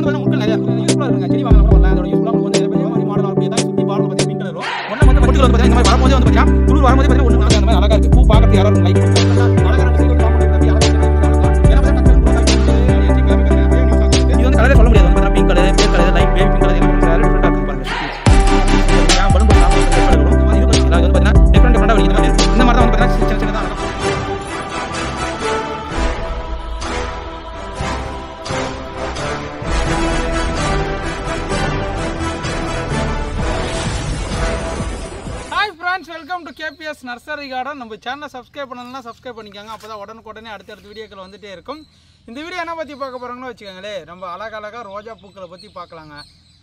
வந்து முட்கள் நிறைய யூஸ்ஃபுல்லா இருக்குங்க. செடி வாங்கலாம் கூட வரலாம். அதோட யூஸ்ஃபுல்லா உங்களுக்கு வந்து நிறைய மாடல் அப்படியே தான் சுத்தி பார்ல பாத்தீங்கன்னா பிங்க் கலர் வரும். ஒண்ணு வந்து பொட்டிகள் வந்து பாத்தீங்கன்னா இந்த மாதிரி வரும்போது வந்து பாத்தீங்கன்னா துளூர் வரும்போது பாத்தீங்கன்னா ஒண்ணு நாங்க அந்த மாதிரி அழகா இருக்கு. பூ பார்க்கறது யாரோ லைக் பண்ணுவாங்க. அழகா இருக்கு. சைடு காம்பவுண்ட் அப்படி அழகா இருக்கு. ஏன்னா பாத்தீங்கன்னா டக்கு இது வந்து கலரே சொல்ல முடியாது. வந்து பிங்க் கலர், பேர் colour, light baby pink colour எல்லாம் வேற டிஃபரெண்டா இருக்கு பாருங்க. நான் பலூன் போட்டு நாம கலர் வரும். இது வந்து பாத்தீங்கன்னா டிஃபரெண்டா வருது. இந்த மாதிரி தான் வந்து பாத்தீங்கன்னா சின்ன சின்னதா இருக்கும். Welcome to KBS nursery garden. நம்ம சேனலை சப்ஸ்கிரைப் பண்ணலன்னா சப்ஸ்கிரைப் பண்ணிக்கோங்க. அப்போ தான் உடனுக்குடனே அடுத்தடுத்த வீடியோக்கள் வந்துட்டே இருக்கும். இந்த வீடியோ என்ன பற்றி பார்க்க போகிறாங்கன்னு வச்சுக்கோங்களே, நம்ம அழகழகாக ரோஜா பூக்களை பற்றி பார்க்கலாங்க.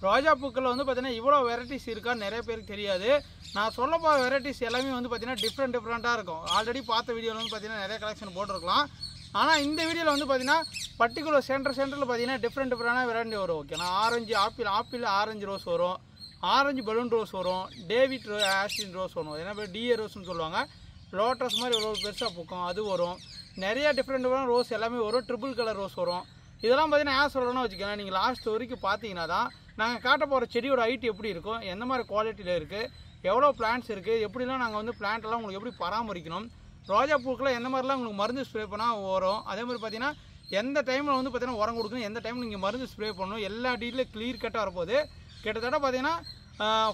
ரோஜா பூக்கள் வந்து பார்த்தீங்கன்னா இவ்வளோ வெரைட்டிஸ் இருக்கான்னு நிறைய பேருக்கு தெரியாது. நான் சொல்ல போகிற வெரைட்டிஸ் எல்லாமே வந்து பார்த்தீங்கன்னா டிஃப்ரெண்ட்டாக இருக்கும். ஆல்ரெடி பார்த்த வீடியோவில் வந்து பார்த்தீங்கன்னா நிறைய கலெக்ஷன் போட்டிருக்கலாம். ஆனால் இந்த வீடியோவில் வந்து பார்த்தீங்கன்னா பர்டிகுலர் சென்டரில் பார்த்தீங்கன்னா டிஃப்ரெண்டான வெரைட்டி வரும். ஓகே, நான் ஆப்பிள் ஆரஞ்சு ரோஸ் வரும், ஆரஞ்சு பலூன் ரோஸ் வரும், டேவிட் ஆஸ்டின் ரோஸ் வரும், ஏன்னா பேர் டிஏ ரோஸ்னு சொல்லுவாங்க. லோட்டஸ் மாதிரி ஒரு பெருசாக பூக்கும் அது வரும். நிறைய டிஃப்ரெண்டான ரோஸ் எல்லாமே வரும். ட்ரிபிள் கலர் ரோஸ் வரும். இதெல்லாம் பார்த்தீங்கன்னா ஏன் சொல்லணும்னு வச்சுக்கோங்க, நீங்கள் லாஸ்ட் வரைக்கும் பார்த்தீங்கன்னா தான் நாங்கள் காட்ட போகிற செடியோட ஹைட் எப்படி இருக்கும், எந்த மாதிரி குவாலிட்டியில் இருக்குது, எவ்வளோ பிளான்ட்ஸ் இருக்குது, எப்படிலாம் நாங்கள் வந்து பிளான்ட்டெல்லாம் உங்களுக்கு எப்படி பராமரிக்கணும், ரோஜா பூக்களை எந்த மாதிரிலாம் உங்களுக்கு மருந்து ஸ்ப்ரே பண்ணால் வரும், அதே மாதிரி பார்த்தீங்கன்னா எந்த டைமில் வந்து பார்த்தீங்கன்னா உரம் கொடுக்கணும், எந்த டைமில் நீங்கள் மருந்து ஸ்ப்ரே பண்ணணும், எல்லா டீட்டெயிலும் கிளியர் கட்டாக வரப்போகுது. கிட்டத்தட்ட பார்த்தீங்கன்னா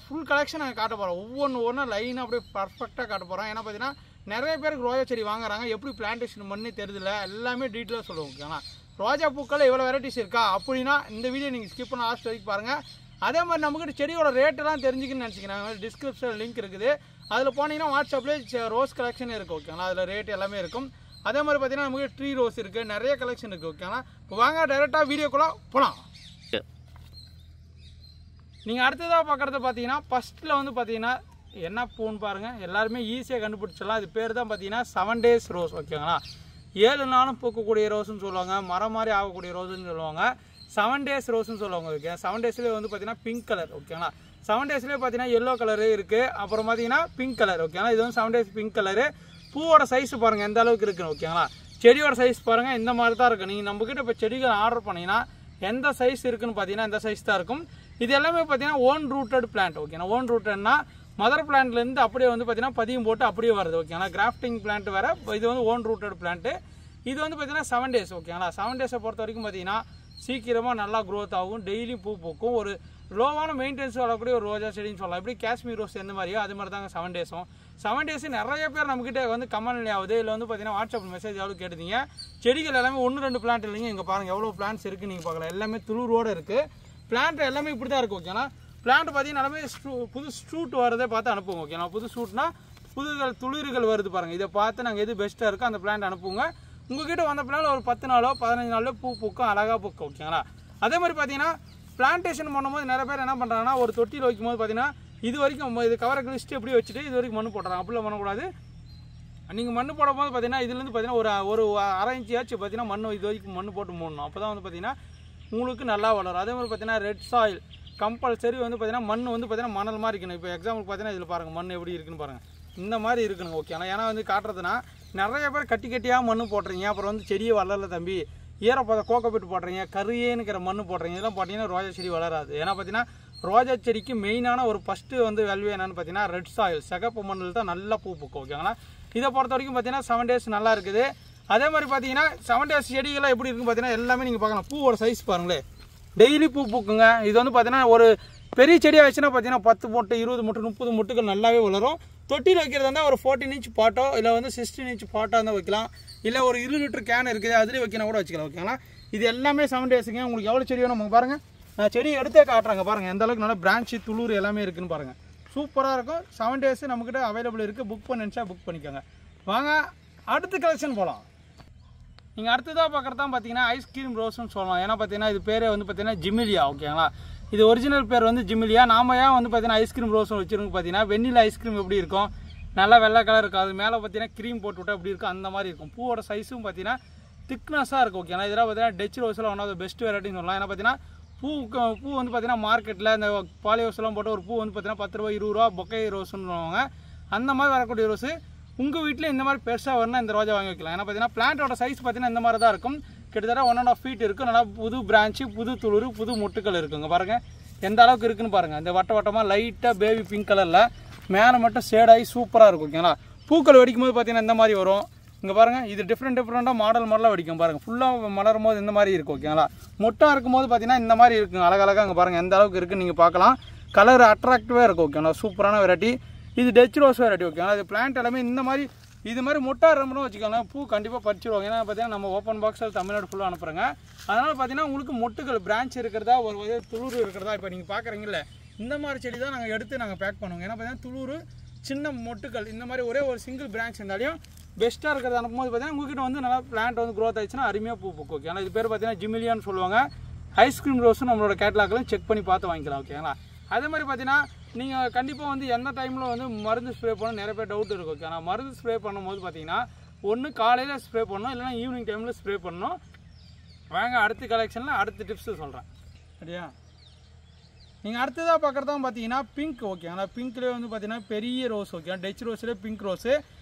ஃபுல் கலெக்ஷன் நாங்கள் காட்ட போகிறோம். ஒவ்வொன்று லைனாக அப்படியே பர்ஃபெக்டாக காட்ட போகிறோம். ஏன்னா பார்த்தீங்கன்னா நிறைய பேருக்கு ரோஜா செடி வாங்குறாங்க, எப்படி பிளான்டேஷன் பண்ணி தெரியுதுல, எல்லாமே டீட்டெயிலாக சொல்லுவோம். ஓகேங்களா, ரோஜா பூக்கள் எவ்வளோ வெரைட்டிஸ் இருக்கா அப்படின்னா இந்த வீடியோ நீங்கள் ஸ்கிப் பண்ண லாஸ்ட் வரைக்கும் பாருங்கள். அதே மாதிரி நம்மக்கிட்ட செடியோட ரேட்டெல்லாம் தெரிஞ்சுக்கணும்னு நினச்சிக்கிறேன். டிஸ்கிரிப்ஷன் லிங்க் இருக்குது, அதில் போனீங்கன்னா வாட்ஸ்அப்லேயே ரோஸ் கலெக்ஷன் இருக்குது. ஓகேங்களா, அதில் ரேட் எல்லாமே இருக்கும். அதே மாதிரி பார்த்தீங்கன்னா நமக்கு ட்ரீ ரோஸ் இருக்குது, நிறைய கலெக்ஷன் இருக்குது. ஓகேங்களா, இப்போ வாங்க டைரெக்டாக வீடியோக்குள்ளே போகலாம். நீங்கள் அடுத்ததாக பார்க்குறது பார்த்தீங்கன்னா ஃபஸ்ட்டில் வந்து பார்த்தீங்கன்னா என்ன பூன்னு பாருங்கள், எல்லாருமே ஈஸியாக கண்டுபிடிச்சிடலாம். இது பேர் தான் பார்த்தீங்கன்னா 7 days ரோஸ். ஓகேங்களா, 7 நாளும் பூக்கக்கூடிய ரோஸ்ன்னு சொல்லுவாங்க, மரம் மாதிரி ஆகக்கூடிய ரோஸ்ன்னு சொல்லுவாங்க, 7 days ரோஸ்ன்னு சொல்லுவாங்க. ஓகே, 7 daysலேயே வந்து பார்த்தீங்கன்னா பிங்க் கலர். ஓகேங்களா, 7 daysலேயே பார்த்தீங்கன்னா எல்லோ கலரு இருக்குது, அப்புறம் பார்த்தீங்கன்னா பிங்க் கலர். ஓகேங்களா, இது வந்து 7 days பிங்க் கலரு. பூவோட சைஸ் பாருங்கள் எந்த அளவுக்கு இருக்குன்னு. ஓகேங்களா, செடியோட சைஸ் பாருங்கள் இந்த மாதிரி தான் இருக்குது. நீங்கள் நம்மக்கிட்ட இப்போ செடிகள் ஆர்டர் பண்ணிங்கன்னா எந்த சைஸ் இருக்குன்னு பார்த்தீங்கன்னா இந்த சைஸ் தான் இருக்கும். இது எல்லாமே பார்த்தீங்கன்னா ஓன் ரூட்டட் பிளான்ட். ஓகேண்ணா, ஓன் ரூட்டட்னா மதர் பிளான்ட்லேருந்து அப்படியே வந்து பார்த்தீங்கன்னா பதியம் போட்டு அப்படியே வருது. ஓகேங்களா, கிராஃப்டிங் பிளான்ட் வேறு, இது வந்து ஓன் ரூட்டட் பிளான்ட்டு. இது வந்து பார்த்தீங்கன்னா 7 days. ஓகேங்களா, 7 days பொறுத்த வரைக்கும் பார்த்தீங்கன்னா சீக்கிரமாக நல்லா க்ரோத் ஆகும், டெய்லியும் பூ பூக்கும், ஒரு லோவான மெயின்டெனன்ஸ் வரக்கூடிய ஒரு ரோஜா செடின்னு சொல்லலாம். எப்படி காஷ்மீர் ரோஸ் எந்த மாதிரியோ அது மாதிரி தாங்க 7 days. 7 days நிறைய பேர் நம்மக்கிட்ட வந்து கமெண்ட் ஆகுது, இல்லை வந்து பார்த்தீங்கன்னா வாட்ஸ்அப் மெசேஜ் எவ்வளோ கேட்டுதீங்க. செடிகள் எல்லாமே 1-2 பிளான்ட் இல்லைங்க, இங்கே பாருங்கள் எவ்வளோ பிளான்ட்ஸ் இருக்குது நீங்கள் பார்க்கலாம். எல்லாமே துளுரோடு இருக்குது. பிளான்ட் எல்லாமே இப்படி தான் இருக்கும். ஓகேங்களா, பிளான்ட் பார்த்தீங்கன்னா எல்லாமே புது ஸ்ட்ரூட் வரதே பார்த்து அனுப்புவோம். ஓகேங்களா, புது ஸ்ட்ரூட்னா துளிர்கள் வருது பாருங்கள், இதை பார்த்து நாங்கள் எது பெஸ்ட்டாக இருக்கோ அந்த பிளான்ட் அனுப்புவோங்க. உங்ககிட்ட வந்த பிளான் ஒரு 10 நாளோ 15 நாளோ பூ பூக்கும், அழகாக பூக்கும். ஓகேங்களா, அதே மாதிரி பார்த்தீங்கன்னா பிளான்டேஷன் பண்ணும்போது நிறைய பேர் என்ன பண்ணுறாங்கன்னா ஒரு தொட்டியில் வைக்கும்போது பார்த்தீங்கன்னா இது வரைக்கும் இது கவரை லிஸ்ட்டு எப்படி வச்சுட்டு இது வரைக்கும் மண் போடுறாங்க. அப்படிலாம் பண்ணக்கூடாது. நீங்கள் மண் போடும்போது பார்த்தீங்கன்னா இதுலேருந்து பார்த்தீங்கன்னா ஒரு அரை இன்ச்சியாச்சும் பார்த்தீங்கன்னா மண் இது வரைக்கும் மண் போட்டு மூடணும். அப்போ தான் வந்து பார்த்தீங்கன்னா உங்களுக்கு நல்லா வளரும். அதே மாதிரி பார்த்தீங்கன்னா ரெட் சாயில் கம்பல்சரி வந்து பார்த்தீங்கன்னா மண் வந்து பார்த்தீங்கன்னா மணல் மாதிரி இருக்கணும். இப்போ எக்ஸாம்பிள் பார்த்தீங்கன்னா இதில் பாருங்கள் மண் எப்படி இருக்குன்னு பாருங்கள், இந்த மாதிரி இருக்கணும். ஓகே, ஏன்னா வந்து காட்டுறதுனா நிறைய பேர் கட்டியாக மண் போடுறீங்க, அப்புறம் வந்து செடியை வளரல தம்பி, ஈரப்பத கோக்கோபிட் போடுறீங்க, கருயேனுக்கிற மண் போடுறீங்க, இதெல்லாம் பார்த்தீங்கன்னா ரோஜா செடி வளராது. ஏன்னா பார்த்தீங்கன்னா ரோஜா செடிக்கு மெயினான ஒரு ஃபஸ்ட்டு வந்து வேல்யூ என்னென்னு பார்த்தீங்கன்னா ரெட் சாயில், சிகப்பு மண்ணில் தான் நல்லா பூ பூக்கும். ஓகேங்களா, இதை பொறுத்த வரைக்கும் பார்த்தீங்கன்னா 7 days நல்லா இருக்குது. அதே மாதிரி பார்த்தீங்கன்னா 7 days செடிகள்லாம் எப்படி இருக்குன்னு பார்த்தீங்கன்னா எல்லாமே நீங்கள் பார்க்கலாம். பூவோட சைஸ் பாருங்களேன், டெய்லி பூ பூக்குங்க. இது வந்து பார்த்தீங்கன்னா ஒரு பெரிய செடியாக வச்சுன்னா பார்த்தீங்கன்னா 10 மொட்டு 20 மொட்டு 30 மொட்டுகள் நல்லாவே வளரும். தொட்டியில் வைக்கிறதா இருந்தால் ஒரு 14 inch பாட்டோ இல்லை வந்து 16 inch பாட்டோ இருந்தால் வைக்கலாம், இல்லை ஒரு 20 லிட்டர் கேன் இருக்குது அதுலேயே வைக்கணும் கூட வச்சுக்கலாம். ஓகேங்களா, இது எல்லாமே 7 daysங்க. உங்களுக்கு எவ்வளோ செடி வேணும் நம்ம பாருங்கள், நான் செடி எடுத்தே காட்டுறாங்க பாருங்கள் எந்த அளவுக்கு நல்லா பிரான்ச்சு துளூர் எல்லாமே இருக்குதுன்னு பாருங்கள், சூப்பராக இருக்கும். 7 days நம்மக்கிட்ட அவைலபிள் இருக்குது. புக் பண்ணிச்சா புக் பண்ணிக்கோங்க. வாங்க அடுத்த கலெக்ஷன் போகலாம். நீங்கள் அடுத்ததாக பார்க்குறது தான் பார்த்தீங்கன்னா ஐஸ்கிரீம் ரோஸ்ன்னு சொல்லலாம். ஏன்னா பார்த்தீங்கன்னா இது பேரே வந்து பார்த்தீங்கன்னா ஜிமிலியா. ஓகேங்களா, இது ஒரிஜினல் பேர் வந்து ஜிமிலியா. நாம ஏன் வந்து பார்த்தீங்கன்னா ஐஸ்கிரீம் ரோஸ் வச்சுருக்கோம் பார்த்தீங்கன்னா வெண்ணிலா ஐஸ்கிரீம் எப்படி இருக்கும், நல்லா வெள்ளை கலர் இருக்கும், அது மேலே பார்த்தீங்கன்னா க்ரீம் போட்டு விட்டா எப்படி இருக்கும் அந்த மாதிரி இருக்கும். பூவோட சைஸும் பார்த்தீங்கன்னா திக்னஸாக இருக்கும். ஓகேங்களா, இதெல்லாம் பார்த்தீங்கன்னா டச் ரோஸில் ஒன் ஆஃப் த பெஸ்ட் வெரைட்டின்னு சொல்லலாம். ஏன்னா பார்த்தீங்கன்னா பூ வந்து பார்த்தீங்கன்னா மார்க்கெட்டில் இந்த பாலி ரோஸ்லாம் போட்டு ஒரு பூ வந்து பார்த்தீங்கன்னா 10 ரூபா 20 ரூபா பொக்கை ரோஸ்ன்னு சொல்லுவாங்க. அந்த மாதிரி வரக்கூடிய ரோஸு உங்கள் வீட்டில் இந்த மாதிரி பெருசாக வரணும் இந்த ரோஜா வாங்கி வைக்கலாம். ஏன்னா பார்த்தீங்கன்னா பிளான்ட்டோட சைஸ் பார்த்தீங்கன்னா இந்த மாதிரி தான் இருக்கும். கிட்டத்தட்ட 1.5 feet இருக்குது. நல்லா புது பிரான்ச்சு, புது துளிர், புது மொட்டுக்கள் இருக்குங்க. பாருங்கள் எந்த அளவுக்கு இருக்குன்னு பாருங்கள். இந்த வட்ட வட்டமாக லைட்டாக பேபி பிங்க் கலரில் மேலே மட்டும் ஷேடாகி சூப்பராக இருக்கும். ஓகேங்களா? பூக்கள் வெடிக்கும் போது பார்த்தீங்கன்னா இந்த மாதிரி வரும். இங்கே பாருங்கள் இது டிஃப்ரெண்ட்டாக மாடலாக வெடிக்கும். பாருங்கள் ஃபுல்லாக மலரும் போது இந்த மாதிரி இருக்கும். ஓகேங்களா? மொட்டாக இருக்கும் போது பார்த்தீங்கன்னா இந்த மாதிரி இருக்குங்க. அழகழகாக அங்கே பாருங்கள் எந்த அளவுக்கு இருக்குன்னு நீங்கள் பார்க்கலாம். கலர் அட்ராக்டிவாக இருக்கும். ஓகேங்களா? சூப்பரான வெரைட்டி. இது டச் ரோஸ் வெரைட்டி. ஓகேங்களா? இது பிளான்ட் எல்லாமே இந்த மாதிரி இது மாதிரி மொட்டாக இருந்தோம்னு வச்சுக்கோங்க, பூ கண்டிப்பாக பறிச்சிடுவாங்க. ஏன்னா பார்த்தீங்கன்னா நம்ம ஓப்பன் பாக்ஸில் தமிழ்நாடு ஃபுல்லாக அனுப்புகிறேங்க. அதனால் பார்த்தீங்கன்னா உங்களுக்கு மொட்டுகள் பிரான்ச் இருக்கிறதா ஒரு துளுர் இருக்கிறதா இப்போ நீங்கள் பார்க்குறீங்கல்ல இந்த மாதிரி செடி தான் நாங்கள் எடுத்து நாங்கள் பேக் பண்ணுவோம். ஏன்னா பார்த்தீங்கன்னா துளுர் சின்ன மொட்டுகள் இந்த மாதிரி ஒரே ஒரு சிங்கிள் பிரான்ச் இருந்தாலையும் பெஸ்ட்டாக இருக்கிறத அனுப்பும்போது பார்த்தீங்கன்னா உங்ககிட்ட வந்து நல்லா பிளான்ட் வந்து க்ரோத் ஆயிடுச்சுன்னா அருமையாக பூ பூக்கும். ஓகே, ஆனால் இது பேர் பார்த்தீங்கன்னா ஜிமிலியான்னு சொல்லுவாங்க. ஐஸ்கிரீம் ரோஸும் நம்மளோட கேட்லாக்களும் செக் பண்ணி பார்த்து வாங்கிக்கலாம். ஓகேங்களா? அதே மாதிரி பார்த்தீங்கன்னா நீங்கள் கண்டிப்பாக வந்து எந்த டைமில் வந்து மருந்து ஸ்ப்ரே பண்ண நிறைய பேர் டவுட் இருக்கும். ஓகே, ஆனால் மருந்து ஸ்ப்ரே பண்ணும்போது பார்த்தீங்கன்னா ஒன்று காலையில் ஸ்ப்ரே பண்ணணும், இல்லைனா ஈவினிங் டைமில் ஸ்ப்ரே பண்ணணும். வாங்க அடுத்த கலெக்ஷனில் அடுத்த டிப்ஸு சொல்கிறேன். சரியா? நீங்கள் அடுத்ததாக பார்க்குறதா பார்த்தீங்கன்னா பிங்க். ஓகே, ஆனால் பிங்க்லேயே வந்து பார்த்தீங்கன்னா பெரிய ரோஸ். ஓகே, டச் ரோஸ்லேயே பிங்க் ரோஸு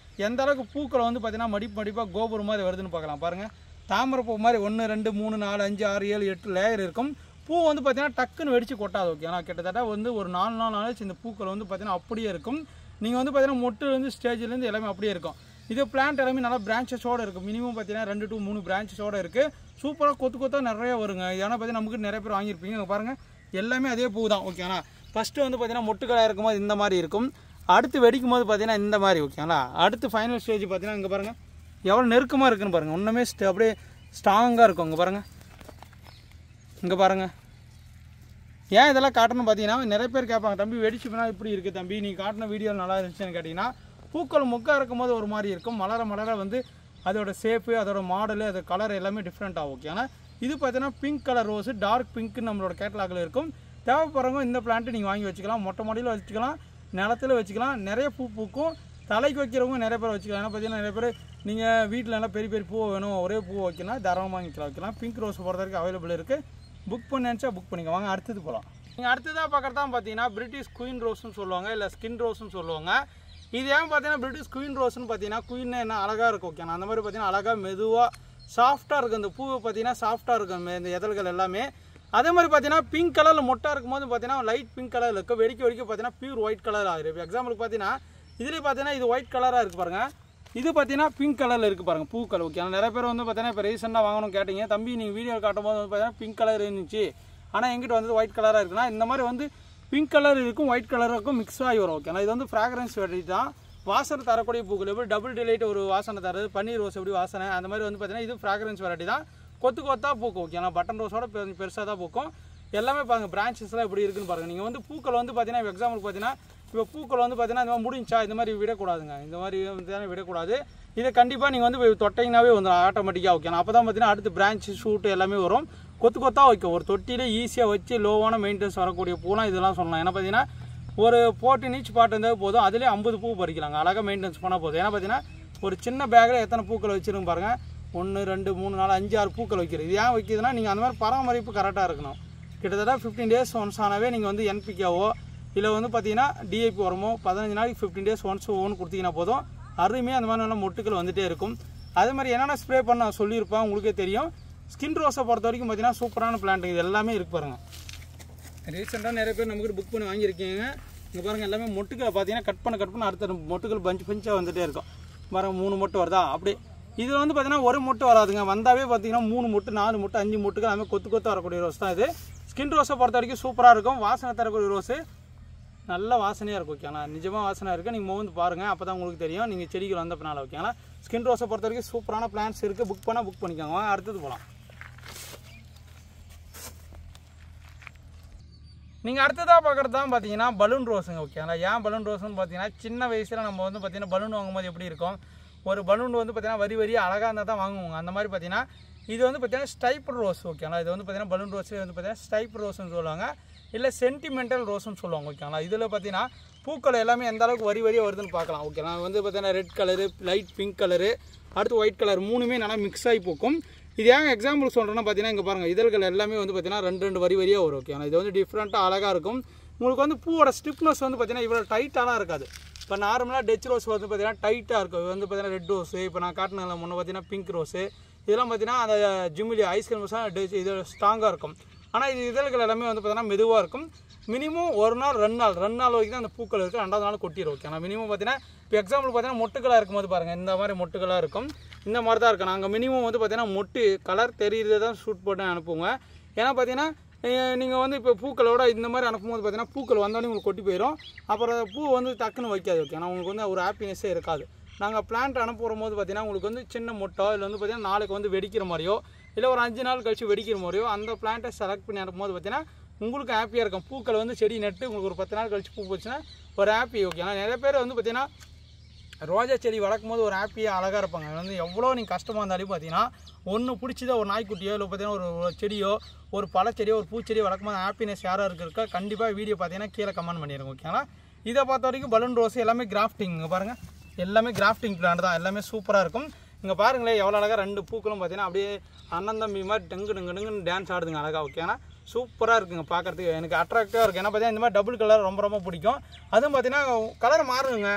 எந்த அளவுக்கு பூக்களை வந்து பார்த்தீங்கன்னா மடிப்பாக கோபுரம் மாதிரி வருதுன்னு பார்க்கலாம். பாருங்கள் தாமரை பூ மாதிரி 1 2 3 4 5 6 7 8 லேயர் இருக்கும். பூ வந்து பார்த்தீங்கன்னா டக்குன்னு வெடிச்சு கொட்டாது. ஓகே, ஆனால் கிட்டத்தட்ட வந்து ஒரு 4 நாள் ஆச்சு இந்த பூக்கள் வந்து பார்த்தீங்கன்னா அப்படியே இருக்கும். நீங்கள் வந்து பார்த்தீங்கன்னா மொட்டுலேருந்து ஸ்டேஜ்லேருந்து எல்லாமே அப்படியே இருக்கும். இது பிளான்ட் எல்லாமே நல்லா பிரான்ச்சஸோடு இருக்கும். மினிமம் பார்த்தீங்கன்னா 2 to 3 பிரான்ச்சஸோடு இருக்குது. சூப்பராக கொத்தாக நிறைய வருங்க. ஏன்னா பார்த்தீங்கன்னா நமக்கு நிறைய பேர் வாங்கியிருப்பீங்க. பாருங்கள் எல்லாமே அதே பூ தான். ஓகேங்களா? ஃபஸ்ட்டு வந்து பார்த்தீங்கன்னா மொட்டுக்களாக இருக்கும்போது இந்த மாதிரி இருக்கும். அடுத்து வெடிக்கும் போது பார்த்தீங்கன்னா இந்த மாதிரி. ஓகேங்களா? அடுத்து ஃபைனல் ஸ்டேஜ் பார்த்தீங்கன்னா இங்கே பாருங்கள் எவ்வளோ நெருக்கமாக இருக்குன்னு பாருங்கள். ஒன்றுமே அப்படியே ஸ்ட்ராங்காக இருக்கும். இங்கே பாருங்கள், இங்கே பாருங்கள். ஏன் இதெல்லாம் காட்டணும்னு பார்த்தீங்கன்னா நிறைய பேர் கேட்பாங்க, தம்பி வெடிச்சு போனால் இப்படி இருக்குது தம்பி, நீ காட்டின வீடியோ நல்லா இருந்துச்சுன்னு கேட்டிங்கன்னா பூக்கள் முக்காக இருக்கும்போது ஒரு மாதிரி இருக்கும். மலர வந்து அதோட ஷேப்பு, அதோட மாடலு, அதோட கலர் எல்லாமே டிஃப்ரெண்ட் ஆகும். ஓகே, ஆனால் இது பார்த்தீங்கன்னா பிங்க் கலர் ரோஸு, டார்க் பிங்க்னு நம்மளோட கேட்டலாகில் இருக்கும். தேவைப்படுறவங்க இந்த பிளான்ட்டு நீங்கள் வாங்கி வச்சுக்கலாம். மொட்டை மாடியில் வச்சுக்கலாம், நிலத்தில் வச்சுக்கலாம். நிறைய பூ பூக்கும். தலைக்கு வைக்கிறவங்க நிறைய பேர் வச்சுக்கலாம். ஏன்னா பார்த்தீங்கன்னா நிறைய பேர் நீங்கள் வீட்டில் எல்லாம் பெரிய பெரிய பூ வேணும், ஒரே பூ வைக்கலாம், தாராளமாக வைக்கலாம். பிங்க் ரோஸ் பொறுத்த வரைக்கும் அவைலபிள் இருக்குது. புக் பண்ணி நினச்சா புக் பண்ணிக்க. வாங்க அடுத்தது போகலாம். நீங்கள் அடுத்ததாக பார்க்குறதா பார்த்தீங்கன்னா பிரிட்டிஷ் குயின் ரோஸ்னு சொல்லுவாங்க, இல்லை ஸ்கின் ரோஸ்னு சொல்லுவாங்க. இது ஏன் பார்த்தீங்கன்னா பிரிட்டிஷ் குயின் ரோஸ்னு பார்த்தீங்கன்னா குயின் என்ன அழகாக இருக்கும். ஓகே, அந்த மாதிரி பார்த்தீங்கன்னா அழகாக மெதுவாக சாஃப்டாக இருக்கும். இந்த பூவை பார்த்தீங்கன்னா சாஃப்டாக இருக்கும் இந்த இதழ்கள் எல்லாமே. அதே மாதிரி பார்த்தீங்கன்னா பிங்க் கலரில் மொட்டாக இருக்கும்போது பார்த்தீங்கன்னா லைட் பிங்க் கலரில் இருக்கும். வெடிக்க பார்த்தீங்கன்னா பியூர் ஒயிட் கலர் ஆகிடும். இப்போ எக்ஸாம்பிளுக்கு பார்த்தீங்கன்னா இதுலேயே பார்த்தீங்கன்னா இது ஒயிட் கலராக இருக்குது பாருங்கள். இது பார்த்தீங்கன்னா பிங்க் கலரில் இருக்குது பாருங்கள் பூக்கள். ஓகே, ஆனால் நிறைய பேர் வந்து பார்த்தீங்கன்னா இப்போ ரீசெண்டாக வாங்கணும் கேட்டிங்க, தம்பி நீங்கள் வீடியோ காட்டும் போது வந்து பார்த்தீங்கன்னா பிங்க் கலர் இருந்துச்சு, ஆனால் எங்கிட்ட வந்து ஒயிட் கலராக இருக்குன்னா இந்த மாதிரி வந்து பிங்க் கலர் இருக்கும், ஒயிட் கலர் இருக்கும், மிக்ஸ் ஆகி வரும். ஓகே, ஆனால் இது வந்து ஃப்ராக்ரன்ஸ் வெரைட்டி தான். வாசனை தரக்கூடிய பூக்கள் எப்படி டபுள் டிலைட் ஒரு வாசனை தரது, பன்னீர் ரோஸ் எப்படி வாசனை, அந்த மாதிரி வந்து பார்த்தீங்கன்னா இது ஃப்ராக்ரன்ஸ் வெரைட்டி தான். கொத்தாக பூக்கும். ஓகே, ஆனால் பட்டன் ரோஸோட பெருசாக தான் பூக்கும். எல்லாமே பாருங்கள் பிரான்ச்சஸ்லாம் எப்படி இருக்குன்னு பாருங்கள். நீங்கள் வந்து பூக்கள் வந்து பார்த்தீங்கன்னா இப்போ எக்ஸாம்பிளுக்கு பார்த்தீங்கன்னா இப்போ பூக்கள் வந்து பார்த்தீங்கன்னா இந்த மாதிரி முடிஞ்சா இந்த மாதிரி விடக்கூடாதுங்க. இந்த மாதிரி வந்து விடக்கூடாது. இதை கண்டிப்பாக நீங்கள் வந்து தொட்டிங்கனாவே வந்து ஆட்டோமேட்டிக்காக ஓகே. அப்போ தான் பார்த்தீங்கன்னா அடுத்து பிரான்ச் ஷூட்டு எல்லாமே வரும். கொத்தாக வைக்கும். ஒரு தொட்டிலே ஈஸியாக வச்சு லோவான மெயின்டெனன்ஸ் வரக்கூடிய பூலாம் இதெல்லாம் சொல்லலாம். ஏன்னா பார்த்தீங்கன்னா ஒரு 14 inch பாட்டு இருந்தால் போதும், அதிலே 50 பூ பறிக்கலாங்க. அழகாக மெயின்டெனன்ஸ் பண்ணால் போதும். ஏன்னா பார்த்தீங்கன்னா ஒரு சின்ன பேக்கில் எத்தனை பூக்கள் வச்சுருங்க பாருங்கள். 1 2 3 4 5 6 பூக்கள் வைக்கிறது. இது ஏன் வைக்கிறதுனா நீங்கள் அந்த மாதிரி பராமரிப்பு கரெக்டாக இருக்கணும். கிட்டத்தட்ட 15 days ஒன்ஸ் ஆனாவே நீங்கள் வந்து என்பிகேவோ இல்லை வந்து பார்த்தீங்கன்னா டிஐபி உரமோ 15 நாளைக்கு 15 days ஒன்ஸ் ஒவ்வொன்று கொடுத்தீங்கன்னா போதும். அருமையாக அந்த மாதிரி நல்லா மொட்டுக்கள் வந்துகிட்டே இருக்கும். அதே மாதிரி என்னென்ன ஸ்ப்ரே பண்ண சொல்லியிருப்பேன் உங்களுக்கே தெரியும். ஸ்கின் ரோஸை பொறுத்த வரைக்கும் பார்த்தீங்கன்னா சூப்பரான பிளான்ட் இது எல்லாமே இருக்கு பாருங்கள். ரீசெண்டாக நிறைய பேர் நமக்கு புக் பண்ணி வாங்கியிருக்கீங்க. இங்கே பாருங்கள் எல்லாமே மொட்டுக்களை பார்த்தீங்கன்னா கட் பண்ண அடுத்த மொட்டுக்கள் பஞ்சாக வந்துகிட்டே இருக்கும். பாருங்கள் 3 மொட்டு வருதா அப்படி. இதில் வந்து பார்த்தீங்கன்னா ஒரு மொட்டு வராதுங்க. வந்தாவே பார்த்தீங்கன்னா 3 மொட்டு 4 மொட்டு 5 மொட்டுகள் அதுமாதிரி கொத்து வரக்கூடிய ரோஸ் தான் இது. ஸ்கின் ரோஸை பொறுத்த வரைக்கும் சூப்பராக இருக்கும். வாசனை தரக்கூடிய ரோஸு நல்ல வாசனையாக இருக்கும். ஓகேங்களா? நிஜமாக வாசனையாக இருக்குது. நீங்கள் வந்து பாருங்கள், அப்போ தான் உங்களுக்கு தெரியும் நீங்கள் செடிகள் வந்த பின்னால். ஓகேங்களா? ஸ்கின் ரோஸை பொறுத்த வரைக்கும் சூப்பரான பிளான்ஸ் இருக்குது. புக் பண்ணால் புக் பண்ணிக்கோங்க. அடுத்தது போகலாம். நீங்கள் அடுத்ததாக பார்க்குறது தான் பார்த்தீங்கன்னா பலூன் ரோஸுங்க. ஓகேங்களா? ஏன் பலூன் ரோஸ்ன்னு பார்த்தீங்கன்னா சின்ன வயசில் நம்ம வந்து பார்த்தீங்கன்னா பலூன் வாங்கும்போது எப்படி இருக்கும், ஒரு பலூன் வந்து பார்த்தீங்கன்னா வரி அழகாக இருந்தால் தான் வாங்குவோங்க. அந்த மாதிரி பார்த்தீங்கன்னா இது வந்து பார்த்தீங்கன்னா ஸ்டைப்டு ரோஸ். ஓகேங்களா? இது வந்து பார்த்தீங்கன்னா பலூன் ரோஸே வந்து பார்த்தீங்கன்னா ஸ்டைப்டு ரோஸ்ன்னு சொல்லுவாங்க, இல்லை சென்டிமெண்டல் ரோஸ்ன்னு சொல்லுவாங்க. ஓகேங்களா? இதில் பார்த்தீங்கன்னா பூக்கள் எல்லாமே எந்த அளவுக்கு வரியாக வருதுன்னு பார்க்கலாம். ஓகேங்களா? வந்து பார்த்தீங்கன்னா red colour, light pink colour, அடுத்து ஒயிட் கலர், மூணுமே நல்லா மிக்ஸ் ஆகி பூக்கும். இது ஏன் எக்ஸாம்பிள் சொல்கிறேன்னா பார்த்தீங்கன்னா இங்கே பாருங்கள் இதழ்கள் எல்லாமே வந்து பார்த்தீங்கன்னா 2 வரியாக வரும். ஓகேங்களா? இது வந்து டிஃப்ரெண்ட்டாக அழகாக இருக்கும். உங்களுக்கு வந்து பூவோட ஸ்டிப்னஸ் வந்து பார்த்தீங்கன்னா இவ்வளோ டைட்டாலாம் இருக்காது. இப்போ நார்மலாக டச் ரோஸ் வந்து பார்த்தீங்கன்னா டைட்டாக இருக்கும். இது வந்து பார்த்தீங்கன்னா ரெட் ரோஸு, இப்போ நான் காட்டினதில் முன்னே பார்த்தீங்கன்னா பிங்க் ரோஸு, இதெல்லாம் பார்த்தீங்கன்னா அந்த ஜிம்மிலி ஐஸ்கிரீம் இது ஸ்ட்ராங்காக இருக்கும். ஆனால் இது இதழ்கள் எல்லாமே வந்து பார்த்தீங்கன்னா மெதுவாக இருக்கும். மினிமம் 1 நாள் 2 நாள் வரைக்கும் தான் அந்த பூக்கள் இருக்குது. 2வது நாள் கொட்டிடும். ஓகே, ஆனால் மினிமம் பார்த்தீங்கன்னா இப்போ எக்ஸாம்பிள் பார்த்தீங்கன்னா மொட்டுக்களாக இருக்கும்போது பாருங்கள், இந்த மாதிரி மொட்டுக்களாக இருக்கும். இந்த மாதிரி தான் இருக்கும். நாங்கள் மினிமம் வந்து பார்த்தீங்கன்னா மொட்டு கலர் தெரியுறது தான் ஷூட் போட்டு அனுப்புவோங்க. ஏன்னா பார்த்தீங்கன்னா நீங்கள் வந்து இப்போ பூக்களோட இந்த மாதிரி அனுப்பும்போது பார்த்தீங்கன்னா பூக்கள் வந்தோடனே உங்களுக்கு கொட்டி போயிடும். அப்புறம் பூ வந்து டக்குன்னு வைக்காது. ஓகே, ஆனால் உங்களுக்கு வந்து ஒரு ஹாப்பினஸ்ஸே இருக்காது. நாங்கள் பிளான்ட் அனுப்புகிற போது பார்த்தீங்கன்னா உங்களுக்கு வந்து சின்ன மொட்டோ இல்லை வந்து பார்த்தீங்கன்னா நாளைக்கு வந்து வெடிக்கிற மாதிரியோ இல்லை ஒரு 5 நாள் கழிச்சு வெடிக்கிற மாதிரியோ அந்த பிளான்ட்டை செலக்ட் பண்ணி அனுப்பும்போது பார்த்தீங்கன்னா உங்களுக்கு ஹாப்பியாக இருக்கும். பூக்கள் வந்து செடி நட்டு உங்களுக்கு ஒரு 10 நாள் கழிச்சு பூ போச்சுன்னா ஒரு ஹாப்பி. ஓகே, ஆனால் நிறைய பேர் வந்து பார்த்தீங்கன்னா ரோஜா செடி வளர்க்கும் போது ஒரு ஹாப்பியாக அழகாக இருப்பாங்க. வந்து எவ்வளோ நீங்கள் கஷ்டமாக இருந்தாலும் பார்த்தீங்கன்னா ஒன்று பிடிச்சதோ ஒரு நாய்க்குட்டியோ இல்லை பார்த்தீங்கன்னா ஒரு செடியோ ஒரு பழச்செடியோ ஒரு பூச்செடியோ வளர்க்கும் போது ஹாப்பினஸ் யாராக இருக்கா கண்டிப்பாக வீடியோ பார்த்தீங்கன்னா கீழே கமெண்ட் பண்ணிடுங்க. ஓகேங்களா, இதை பொறுத்த வரைக்கும் பலூன் ரோஸ் எல்லாமே கிராஃப்டிங் பாருங்கள், எல்லாமே கிராஃப்டிங் பிளான்ட் தான். எல்லாமே சூப்பராக இருக்கும். இங்கே பாருங்களேன் எவ்வளோ அழகாக 2 பூக்களும் பார்த்தீங்கன்னா அப்படியே அண்ணன் தம்பி மாதிரி டங்குன்னு டான்ஸ் ஆடுதுங்க அழகாக. ஓகேனா சூப்பராக இருக்குங்க பார்க்குறதுக்கு, எனக்கு அட்ராக்டிவாக இருக்குது. ஏன்னா பார்த்தீங்கன்னா இந்த மாதிரி டபுள் கலர் ரொம்ப பிடிக்கும். அதுவும் பார்த்தீங்கன்னா கலர் மாறுங்க.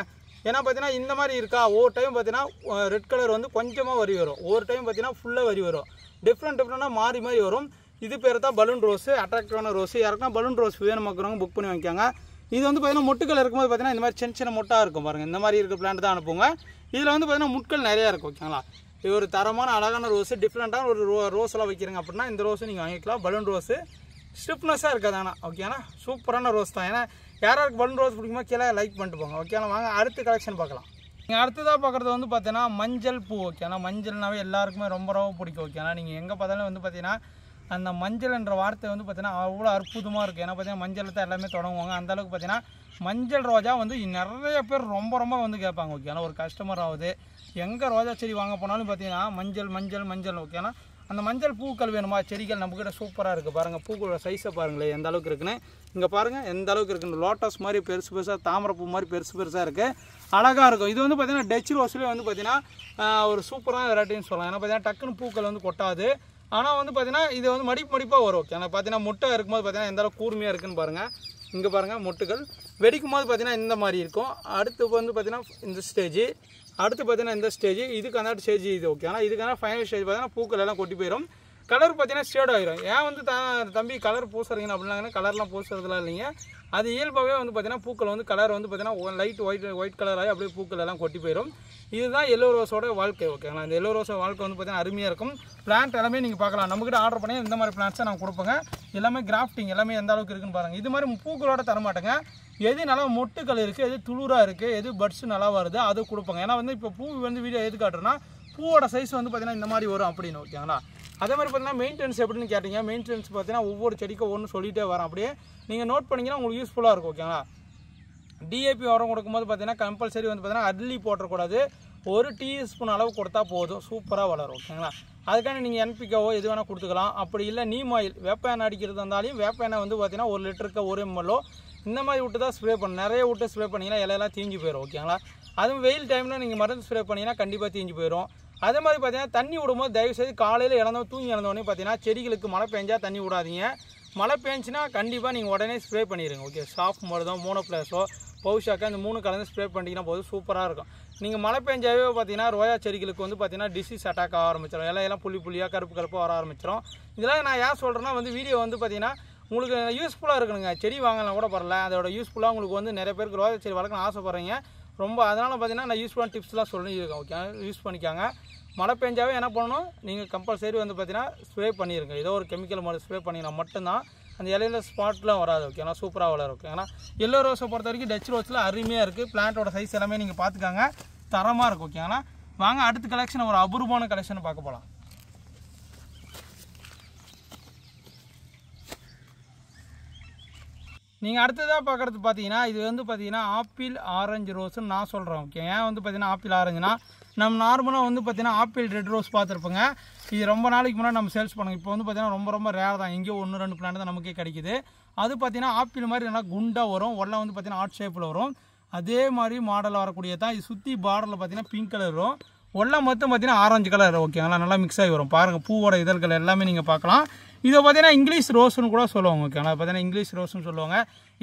ஏன்னா பார்த்தீங்கன்னா இந்த மாதிரி இருக்கா ஒவ்வொரு டைம் பார்த்தீங்கன்னா ரெட் கலர் வந்து கொஞ்சமாக வரி வரும், ஒவ்வொரு டைம் பார்த்தீங்கன்னா ஃபுல்லாக வரி வரும். டிஃப்ரெண்ட்டாக மாறி வரும். இது பேர் தான் பலூன் ரோஸு, அட்ராக்டிவான ரோஸு. யாருக்குன்னா பலூன் ரோஸ் வேணுமாக்குறவங்க புக் பண்ணி வாங்கிக்காங்க. இது வந்து பார்த்தீங்கன்னா மொட்டுக்கள் இருக்கும்போது பார்த்தீங்கன்னா இந்த மாதிரி சின்ன மொட்டாக இருக்கும் பாருங்கள். இந்த மாதிரி இருக்கிற பிளான்ட் தான் அனுப்புங்க. இதில் வந்து பார்த்தீங்கன்னா முட்கள் நிறையா இருக்கும். ஓகேங்களா, இது ஒரு தரமான அழகான ரோஸு, டிஃப்ரெண்ட்டான ஒரு ரோஸெல்லாம் வைக்கிறீங்க அப்படின்னா இந்த ரோஸு நீங்கள் வாங்கிக்கலாம். பலூன் ரோஸு ஸ்டிப்னஸாக இருக்காது. ஆனால் ஓகேண்ணா சூப்பரான ரோஸ் தான். ஏன்னா யாராருக்கு பலூன் ரோஸ் பிடிக்குமோ கீழே லைக் பண்ணிட்டு போங்க. ஓகேண்ணா, வாங்க அடுத்த கலெக்ஷன் பார்க்கலாம். நீங்கள் அடுத்ததாக பார்க்குறது வந்து பார்த்தீங்கன்னா மஞ்சள் பூ. ஓகேண்ணா, மஞ்சள்னாவே எல்லாருக்குமே ரொம்ப பிடிக்கும். ஓகேண்ணா, நீங்கள் எங்கே பார்த்தாலும் வந்து பார்த்தீங்கன்னா அந்த மஞ்சள் என்ற வார்த்தை வந்து பார்த்தீங்கன்னா அவ்வளோ அற்புதமாக இருக்குது. ஏன்னா பார்த்தீங்கன்னா மஞ்சள் தான் எல்லாமே தொடங்குவாங்க. அந்தளவுக்கு பார்த்தீங்கன்னா மஞ்சள் ரோஜா வந்து நிறைய பேர் ரொம்ப வந்து கேட்பாங்க. ஓகேண்ணா, ஒரு கஸ்டமர் ஆகுது எங்கே ரோஜா செடி வாங்க போனாலும் பார்த்தீங்கன்னா மஞ்சள். ஓகேண்ணா, அந்த மஞ்சள் பூக்கள் வேணுமா செடிகள் நம்மக்கிட்ட சூப்பராக இருக்குது. பாருங்கள் பூக்களோட சைஸை பாருங்களேன் எந்த அளவுக்கு இருக்குன்னு. இங்கே பாருங்கள் எந்த அளவுக்கு இருக்குன்னு. லோட்டஸ் மாதிரி பெருசாக தாமரை பூ மாதிரி பெருசாக இருக்குது, அழகாக இருக்கும். இது வந்து பார்த்தீங்கன்னா டச் ரோஸ்லேயே வந்து பார்த்தீங்கன்னா ஒரு சூப்பரான வெரைட்டின்னு சொல்லலாம். ஏன்னா பார்த்தீங்கன்னா டக்குன்னு பூக்கள் வந்து கொட்டாது. ஆனால் வந்து பார்த்தீங்கன்னா இது வந்து மடிப்பாக வரும். ஓகே, ஆனால் பார்த்தீங்கன்னா முட்டை இருக்கும்போது பார்த்தீங்கன்னா எந்த அளவுக்கு கூர்மையாக இருக்குன்னு பாருங்கள். இங்கே பாருங்கள் மொட்டுகள் வெடிக்கும் போது பார்த்தீங்கன்னா இந்த மாதிரி இருக்கும். அடுத்து வந்து பார்த்தீங்கன்னா இந்த ஸ்டேஜ், அடுத்து பார்த்தீங்கன்னா இந்த ஸ்டேஜ், இதுக்கு அந்த ஸ்டேஜ் இது. ஓகே, ஆனால் இதுக்கான ஃபைனல் ஸ்டேஜ் பார்த்தீங்கன்னா பூக்கள் எல்லாம் கொட்டி போயிடும். கலர் பார்த்தீங்கன்னா ஷேட் ஆகிடும். ஏன் வந்து தம்பி கலர் பூசுறீங்க அப்படின்னாங்கன்னா கலர்லாம் பூசுறதுலாம் இல்லைங்க. அது இயல்பாகவே வந்து பார்த்தீங்கன்னா பூக்கள் வந்து கலர் வந்து பார்த்தீங்கன்னா லைட் ஒயிட் கலர் ஆகி அப்படியே பூக்கள் எல்லாம் கொட்டி போயிடும். இதுதான் எல்லோ ரோஸோட வாழ்க்கை. ஓகேங்களா, இந்த எல்லோ ரோஸோட வாழ்க்கை வந்து பார்த்தீங்கன்னா அருமையாக இருக்கும். பிளான்ட் எல்லாமே நீங்கள் பார்க்கலாம். நம்மக்கிட்ட ஆர்டர் பண்ணி இந்த மாதிரி பிளான்ட்ஸை நான் கொடுப்பேங்க. எல்லாமே கிராஃப்டிங் எல்லாமே எந்த அளவுக்கு இருக்குன்னு பாருங்கள். இது மாதிரி பூக்களோட தரமாட்டேங்க. எது நல்லா மொட்டுக்கள் இருக்குது, எது துளுராக இருக்குது, எது பட்ஸ் நல்லா வருது அது கொடுப்போங்க. ஏன்னா வந்து இப்போ பூ வந்து வீடியோ எது காட்டுறேன்னா பூவோட சைஸ் வந்து பார்த்தீங்கன்னா இந்த மாதிரி வரும் அப்படின்னு. ஓகேங்களா, அதே மாதிரி பார்த்தீங்கன்னா மெயின்டெனன்ஸ் எப்படின்னு கேட்டிங்க. மெயின்டெனன்ஸ் பார்த்தீங்கன்னா ஒவ்வொரு செடிக்கும் ஒன்று சொல்லிகிட்டே வரோம். அப்படியே நீங்கள் நோட் பண்ணிங்கன்னா உங்களுக்கு யூஸ்ஃபுல்லாக இருக்கும். ஓகேங்களா, டிஏபி உரம் கொடுக்கும்போது பார்த்தீங்கன்னா கம்பல்சரி வந்து பார்த்தீங்கன்னா அள்ளி போட்டக்கூடாது. 1 டீஸ்பூன் அளவு கொடுத்தா போதும், சூப்பராக வளரும். ஓகேங்களா, அதுக்கான நீங்கள் என்பிகேவோ எது வேணால் கொடுத்துக்கலாம். அப்படி இல்லை நீம் ஆயில் வேப்ப எண்ணெய் அடிக்கிறது இருந்தாலும் வேப்ப எண்ணெய் வந்து பார்த்தீங்கன்னா 1 லிட்டருக்கு 1 ml இந்த மாதிரி விட்டு தான் ஸ்ப்ரே பண்ணணும். நிறைய விட்டு ஸ்ப்ரே பண்ணிங்கன்னா இலையெல்லாம் தீஞ்சு போயிடும். ஓகேங்களா, அதுவும் வெயில் டைமில் நீங்கள் மருந்து ஸ்ப்ரே பண்ணிங்கன்னா கண்டிப்பாக தீஞ்சு போயிடும். அதே மாதிரி பார்த்தீங்கன்னா தண்ணி விடும்போது தயவுசெய்து காலையில் தூங்கி இழந்தோடனே பார்த்தீங்கன்னா செடிகளுக்கு மழை பெஞ்சா தண்ணி விடாதீங்க. மழை பெஞ்சுன்னா கண்டிப்பாக நீங்கள் உடனே ஸ்ப்ரே பண்ணிடுங்க. ஓகே, சாஃப்ட் மருதோ மோனோப்ளஸோ பவுஷாக்கா இந்த 3 கலந்து ஸ்ப்ரே பண்ணிட்டீங்கன்னா போதும், சூப்பராக இருக்கும். நீங்கள் மழை பெஞ்சாவே பார்த்தீங்கன்னா ரோஜா செடிகளுக்கு வந்து பார்த்தீங்கன்னா டிசீஸ் அட்டாக் ஆக ஆரம்பிச்சிடும். எல்லாம் புள்ளியாக கருப்பாக வர ஆரம்பிச்சிடும். இதெல்லாம் நான் ஏன் சொல்கிறேன்னா வந்து வீடியோ வந்து பார்த்தீங்கன்னா உங்களுக்கு யூஸ்ஃபுல்லாக இருக்கணுங்க. செடி வாங்கலாம் கூட பரல, அதோட யூஸ்ஃபுல்லாக உங்களுக்கு வந்து நிறைய பேருக்கு ரோஜா செடி வளர்க்கணும்னு ஆசைப்பட்றீங்க. ரொம்ப அதனால் பார்த்தீங்கன்னா நான் யூஸ்ஃபுல்லான டிப்ஸ்லாம் சொல்லியிருக்கேன். ஓகே, யூஸ் பண்ணிக்காங்க. மழை பெஞ்சாவே என்ன பண்ணணும், நீங்கள் கம்பல்சரி வந்து பார்த்தீங்கன்னா ஸ்ப்ரே பண்ணிடுங்க. ஏதோ ஒரு கெமிக்கல் மாதிரி ஸ்ப்ரே பண்ணிங்கன்னா மட்டும்தான் அந்த இலையில ஸ்பாட்லாம் வராது. ஓகே, ஆனால் சூப்பராக வளரும். ஓகே, ஏன்னா எல்லோ ரோஸை பொறுத்த வரைக்கும் டச் ரோஸில் அருமையாக இருக்குது. பிளான்ட்டோட சைஸ் எல்லாமே நீங்கள் பார்த்துக்காங்க, தரமாக இருக்கும். ஓகே, ஆனால் வாங்க அடுத்த கலெக்ஷன் ஒரு அபூர்வமான கலெக்ஷன் பார்க்க போகலாம். நீங்கள் அடுத்ததாக பார்க்குறது பார்த்தீங்கன்னா இது வந்து பார்த்தீங்கன்னா ஆப்பிள் ஆரஞ்சு ரோஸ்ன்னு நான் சொல்கிறேன். ஓகே, ஏன் வந்து பார்த்தீங்கன்னா ஆப்பிள் ஆரஞ்சுனா நம்ம நார்மலாக வந்து பார்த்தீங்கன்னா ஆப்பிள் ரெட் ரோஸ் பார்த்துருப்போங்க. இது ரொம்ப நாளைக்கு முன்னாடி நம்ம சேல்ஸ் பண்ணுவோம். இப்போ வந்து பார்த்தீங்கன்னா ரொம்ப ரேர் தான், எங்கேயோ 1-2 பிளான்ட் தான் நமக்கே கிடைக்குது. அது பார்த்தீங்கன்னா ஆப்பிள் மாதிரி நல்லா குண்டாக வரும், உள்ள வந்து பார்த்தீங்கன்னா ஆர்ட் ஷேப்பில் வரும். அதே மாதிரி மாடலில் வரக்கூடிய தான் இது. சுற்றி பார்டரில் பார்த்தீங்கன்னா பிங்க் கலர் வரும், உள்ள மொத்தம் பார்த்தீங்கன்னா ஆரஞ்சு கலர். ஓகேங்களா, நல்லா மிக்ஸ் ஆகி வரும். பாருங்கள் பூவோட இதழ்கள் எல்லாமே நீங்கள் பார்க்கலாம். இதை பார்த்தீங்கன்னா இங்கிலீஷ் ரோஸ்னு கூட சொல்லுவாங்க. ஓகேங்களா, பார்த்தீங்கன்னா இங்கிலீஷ் ரோஸ்னு சொல்லுவாங்க.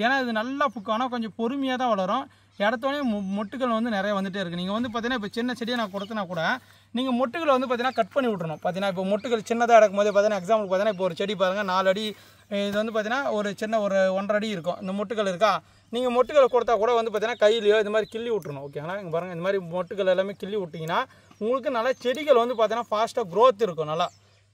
ஏன்னா இது நல்லா பூக்கும், ஆனால் கொஞ்சம் பொறுமையாக தான் வளரும். இடத்தோடனே மொட்டுகள் வந்து நிறைய வந்துகிட்டே இருக்குது. நீங்கள் வந்து பார்த்தீங்கன்னா இப்போ சின்ன செடியை நான் கொடுத்தனா கூட நீங்கள் மொட்டுகளை வந்து பார்த்தீங்கன்னா கட் பண்ணி விட்றணும். பார்த்தீங்கன்னா இப்போ மொட்டுகள் சின்னதாக இருக்கும் போது பார்த்தீங்கன்னா எக்ஸாம்பிள் பார்த்தீங்கன்னா இப்போ ஒரு செடி பாருங்கள் 4 அடி, இது வந்து பார்த்தீங்கன்னா ஒரு சின்ன ஒரு 1.5 அடி இருக்கும். இந்த மொட்டுகள் இருக்கா, நீங்கள் மொட்டுகளை கொடுத்தா கூட வந்து பார்த்தீங்கன்னா கையிலையோ இது மாதிரி கிள்ளி விட்றணும். ஓகேங்களா, இங்கே பாருங்கள் இந்த மாதிரி மொட்டுகள் எல்லாமே கிள்ளி விட்டிங்கன்னா உங்களுக்கு நல்லா செடிகள் வந்து பார்த்தீங்கன்னா ஃபாஸ்ட்டாக க்ரோத் இருக்கும். நல்லா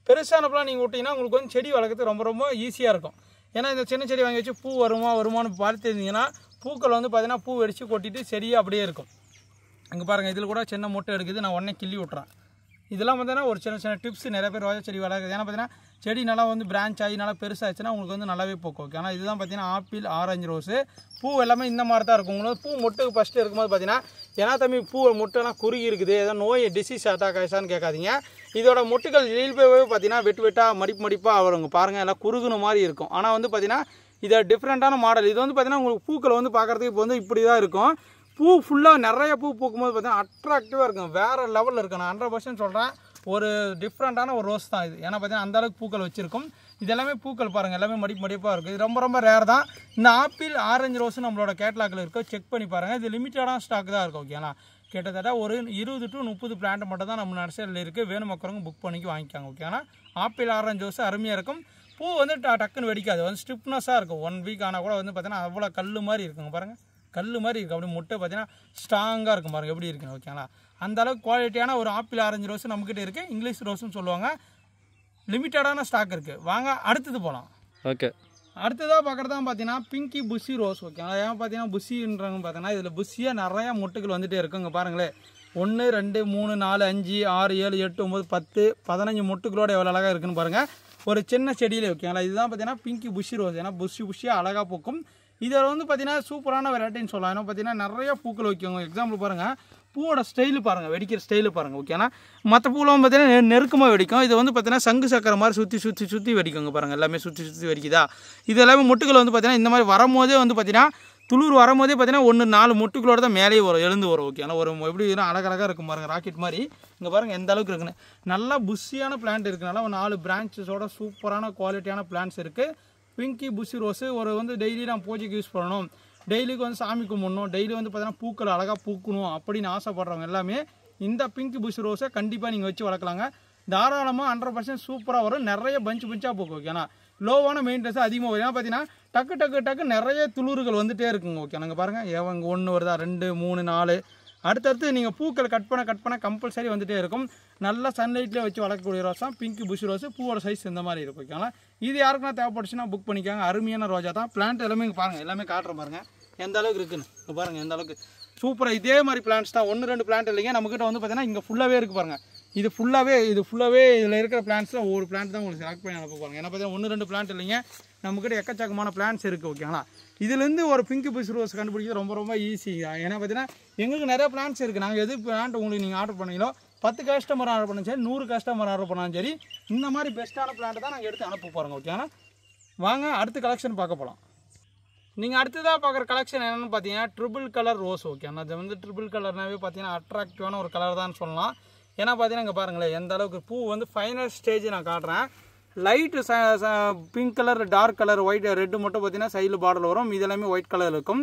பெருசானப்பெல்லாம் நீங்கள் விட்டிங்கன்னா உங்களுக்கு வந்து செடி வளர்க்குறது ரொம்ப ரொம்ப ஈஸியாக இருக்கும். ஏன்னா இந்த சின்ன செடி வாங்கி வச்சு பூ வருமானு பார்த்துருந்தீங்கன்னா பூக்கள் வந்து பார்த்தீங்கன்னா பூ வெடித்து கொட்டிட்டு செடியாக அப்படியே இருக்கும். அங்கே பாருங்கள் இதில் கூட சின்ன மொட்டை எடுக்குது, நான் உடனே கிள்ளி விட்றேன். இதெல்லாம் பார்த்தீங்கன்னா ஒரு சின்ன சின்ன டிப்ஸ் நிறைய பேர் ரோஜா செடி வளர்க்குது. ஏன்னா பார்த்தீங்கன்னா செடி நல்லா வந்து பிரான்ச் ஆகி நல்லா பெருசாகிடுச்சுன்னா உங்களுக்கு வந்து நல்லாவே போக்கும். ஓகே, ஆனால் இதுதான் பார்த்தீங்கன்னா ஆப்பிள், ஆரஞ்சு ரோஸு. பூ எல்லாமே இந்த மாதிரி தான் இருக்கும். உங்களுக்கு பூ மொட்டு ஃபஸ்ட்டு இருக்கும்போது பார்த்தீங்கன்னா ஏன்னா தம்பி பூ மொட்டெல்லாம் குறுகி இருக்குது, ஏதோ நோய் டிசீஸ் அட்டாக் ஆகிடுச்சான்னு கேட்காதீங்க. இதோட மொட்டுகள் இயல்பாகவே பார்த்தீங்கன்னா வெட்டாக மடிப்பாக வருங்க. பாருங்கள் எல்லாம் குறுகுன மாதிரி இருக்கும். ஆனால் வந்து பார்த்தீங்கன்னா இதை டிஃப்ரெண்ட்டான மாடல். இது வந்து பார்த்தீங்கன்னா உங்களுக்கு பூக்களை வந்து பார்க்குறதுக்கு இப்போ வந்து இப்படி தான் இருக்கும். பூ ஃபுல்லாக நிறைய பூ பூக்கும்போது பார்த்தீங்கன்னா அட்ராக்டிவாக இருக்கும், வேறு லெவலில் இருக்கும். நான் 100% சொல்கிறேன், ஒரு டிஃப்ரெண்ட்டான ஒரு ரோஸ் தான் இது. ஏன்னா பார்த்தீங்கன்னா அந்தளவுக்கு பூக்கள் வச்சுருக்கும். இது எல்லாமே பூக்கள் பாருங்கள் எல்லாமே மடிப்பாக இருக்குது. இது ரொம்ப ரொம்ப ரேர் தான். இந்த ஆப்பிள், ஆரஞ்சு ரோஸு நம்மளோட கேட்லாக்கில் இருக்கும், செக் பண்ணி பாருங்கள். இது லிமிட்டடான ஸ்டாக் தான் இருக்கும். ஓகேங்களா, கிட்டத்தட்ட ஒரு 20 to 30 பிளான்ட் மட்டும் தான் நம்ம நர்சரியில் இருக்குது. வேணும் மக்களுங்க புக் பண்ணிக்கி வாங்கிக்காங்க. ஓகேங்களா, ஆப்பிள், ஆரஞ்சு ரோஸு அருமையாக இருக்கும். பூ வந்து டக்குன்னு வெடிக்காது, வந்து ஸ்டிப்னஸாக இருக்கும். 1 வீக் ஆனால் கூட வந்து பார்த்தீங்கன்னா அவ்வளோ கல் மாதிரி இருக்குங்க. பாருங்கள் கல் மாதிரி இருக்குது, அப்படி முட்டை பார்த்தீங்கன்னா ஸ்ட்ராங்காக இருக்கும். பாருங்கள் எப்படி இருக்குன்னு. ஓகேங்களா, அந்த அளவுக்கு குவாலிட்டியான ஒரு ஆப்பிள், ஆரஞ்சு ரோஸு நம்மக்கிட்ட இருக்குது. இங்கிலீஷ் ரோஸுன்னு சொல்லுவாங்க. லிமிட்டடான ஸ்டாக் இருக்குது. வாங்க அடுத்தது போகலாம். ஓகே, அடுத்ததாக பார்க்குறது தான் பார்த்தீங்கன்னா பிங்கி புஷி ரோஸ். ஓகேங்களா, ஏன் பார்த்தீங்கன்னா புஷின்றாங்க பார்த்தீங்கன்னா இதில் புஷியாக நிறையா மொட்டுகள் வந்துகிட்டே இருக்குங்க. பாருங்களேன் 1 2 3 4 5 6 7 8 9 10 15 மொட்டுகளோட எவ்வளோ அழகாக இருக்குன்னு பாருங்கள். ஒரு சின்ன செடியில். ஓகேங்களா, இதுதான் பார்த்தீங்கன்னா பிங்கி புஷி ரோஸ். ஏன்னா புஷியாக அழகாக பூக்கும். இதில் வந்து பார்த்தீங்கன்னா சூப்பரான வெரைட்டின்னு சொல்லலாம். ஏன்னா பார்த்தீங்கன்னா நிறையா பூக்கள் வைக்குங்க. எக்ஸாம்பிள் பாருங்கள், பூவோட ஸ்டைலு பாருங்கள், வெடிக்கிற ஸ்டைலு பாருங்கள். ஓகேனா, மற்ற பூலாம் பார்த்தீங்கன்னா நெருக்கமாக வெடிக்கும். இது வந்து பார்த்தீங்கன்னா சங்கு சக்கரை மாதிரி சுற்றி வெடிக்குங்க. பாருங்கள் எல்லாமே சுற்றி வெடிக்குதா. இது எல்லாமே மொட்டுகள் வந்து பார்த்தீங்கன்னா இந்த மாதிரி வரும்போதே வந்து பார்த்தீங்கன்னா துளிர் வரும்போதே பார்த்தீங்கன்னா 1 4 மொட்டுகளோட தான் மேலேயே வரும், எழுந்து வரும். ஓகே, ஆனால் ஒரு எப்படி அழகழகாக இருக்கும் பாருங்கள், ராக்கெட் மாதிரி. இங்கே பாருங்கள் எந்த அளவுக்கு இருக்குன்னு. நல்லா புஷியான பிளான்ட் இருக்குனால ஒரு 4 பிரான்ச்சஸோட சூப்பரான குவாலிட்டியான பிளான்ட்ஸ் இருக்குது. பிங்கி புஷி ரோஸு ஒரு வந்து டெய்லி நான் பூஜைக்கு யூஸ் பண்ணணும், டெய்லிக்கு வந்து சாமி கும்பிடணும், டெய்லி வந்து பார்த்தீங்கன்னா பூக்கள் அழகாக பூக்கணும் அப்படின்னு ஆசைப்படுறவங்க எல்லாமே இந்த பிங்கி புஷி ரோஸை கண்டிப்பாக நீங்கள் வச்சு வளர்க்கலாங்க. தாராளமாக 100% சூப்பராக வரும். நிறைய பஞ்சாக பூக்கும். ஓகேனா, லோவான மெயின்டெனன்ஸ் அதிகமாக வரும். ஏன்னா பார்த்தீங்கன்னா டக்கு நிறைய துளிர்கள் வந்துகிட்டே இருக்குங்க. ஓகே, நாங்கள் பாருங்கள் எவங்க 1 வருதா 2 3 4 அடுத்தடுத்து நீங்கள் பூக்கள் கட் பண்ண கம்பல்சரி வந்துகிட்டே இருக்கும். நல்லா சன்லைட்லேயே வச்சு வளர்க்கக்கூடிய ரோஸ் தான் பிங்கி புஷி ரோஸு. பூவோட சைஸ் இந்த மாதிரி இருக்கும். ஓகேங்களா, இது யாருக்குன்னா தேவைப்பட்டுச்சுன்னா புக் பண்ணிக்காங்க. அருமையான ரோஜா தான். பிளான்ட் எல்லாமே இங்கே பாருங்கள், எல்லாமே காட்டுறேன் பாருங்கள் எந்த அளவுக்கு இருக்குன்னு. இங்கே பாருங்கள் எந்த அளவுக்கு சூப்பராக இதே மாதிரி பிளான்ட்ஸ் தான். 1 2 பிளான்ட் இல்லைங்க, நம்மக்கிட்ட வந்து பார்த்தீங்கன்னா இங்கே ஃபுல்லாகவே இருக்குது பாருங்கள். இது ஃபுல்லாகவே இதில் இருக்கிற பிளான்ட்ஸில் ஒவ்வொரு பிளான்ட் தான் உங்களுக்கு செலக்ட் பண்ணி அனுப்ப பாருங்கள். ஏன்னா பார்த்தீங்கன்னா 1 2 பிளான்ட் இல்லைங்க, நம்மக்கிட்ட எக்கச்சக்கமான பிளான்ட்ஸ் இருக்குது. ஓகேங்களா, இதுலேருந்து ஒரு பிங்கி புஷி ரோஸ் கண்டுபிடிக்கிறது ரொம்ப ரொம்ப ஈஸி. ஏன்னா பார்த்தீங்கன்னா எங்களுக்கு நிறைய பிளான்ட்ஸ் இருக்குது. நாங்கள் எது பிளான்ட் உங்களுக்கு நீங்கள் ஆர்டர் பண்ணீங்களோ 10 கஸ்டமர் ஆர்டர் பண்ணாலும் சரி, 100 கஸ்டமர் ஆர்டர் பண்ணாலும் சரி, இந்த மாதிரி பெஸ்ட்டான பிளான்ட் தான் நாங்கள் எடுத்து அனுப்ப போகிறோங்க. ஓகேங்களா, வாங்க அடுத்த கலெக்ஷன் பார்க்க போகலாம். நீங்கள் அடுத்ததாக பார்க்குற கலெக்ஷன் என்னென்னு பார்த்தீங்கன்னா ட்ரிபிள் கலர் ரோஸ். ஓகே, அது வந்து ட்ரிபிள் கலர்னாவே பார்த்தீங்கன்னா அட்ராக்டிவான ஒரு கலர் தான் சொல்லலாம். ஏன்னா பார்த்தீங்கன்னா இங்கே பாருங்களேன் எந்த அளவுக்கு பூ வந்து ஃபைனல் ஸ்டேஜ் நான் காட்டுறேன். Light pink colour, dark colour, white, red மட்டும் பார்த்தீங்கன்னா சைடில் பார்டர் வரும். இது எல்லாமே ஒயிட் கலர் இருக்கும்.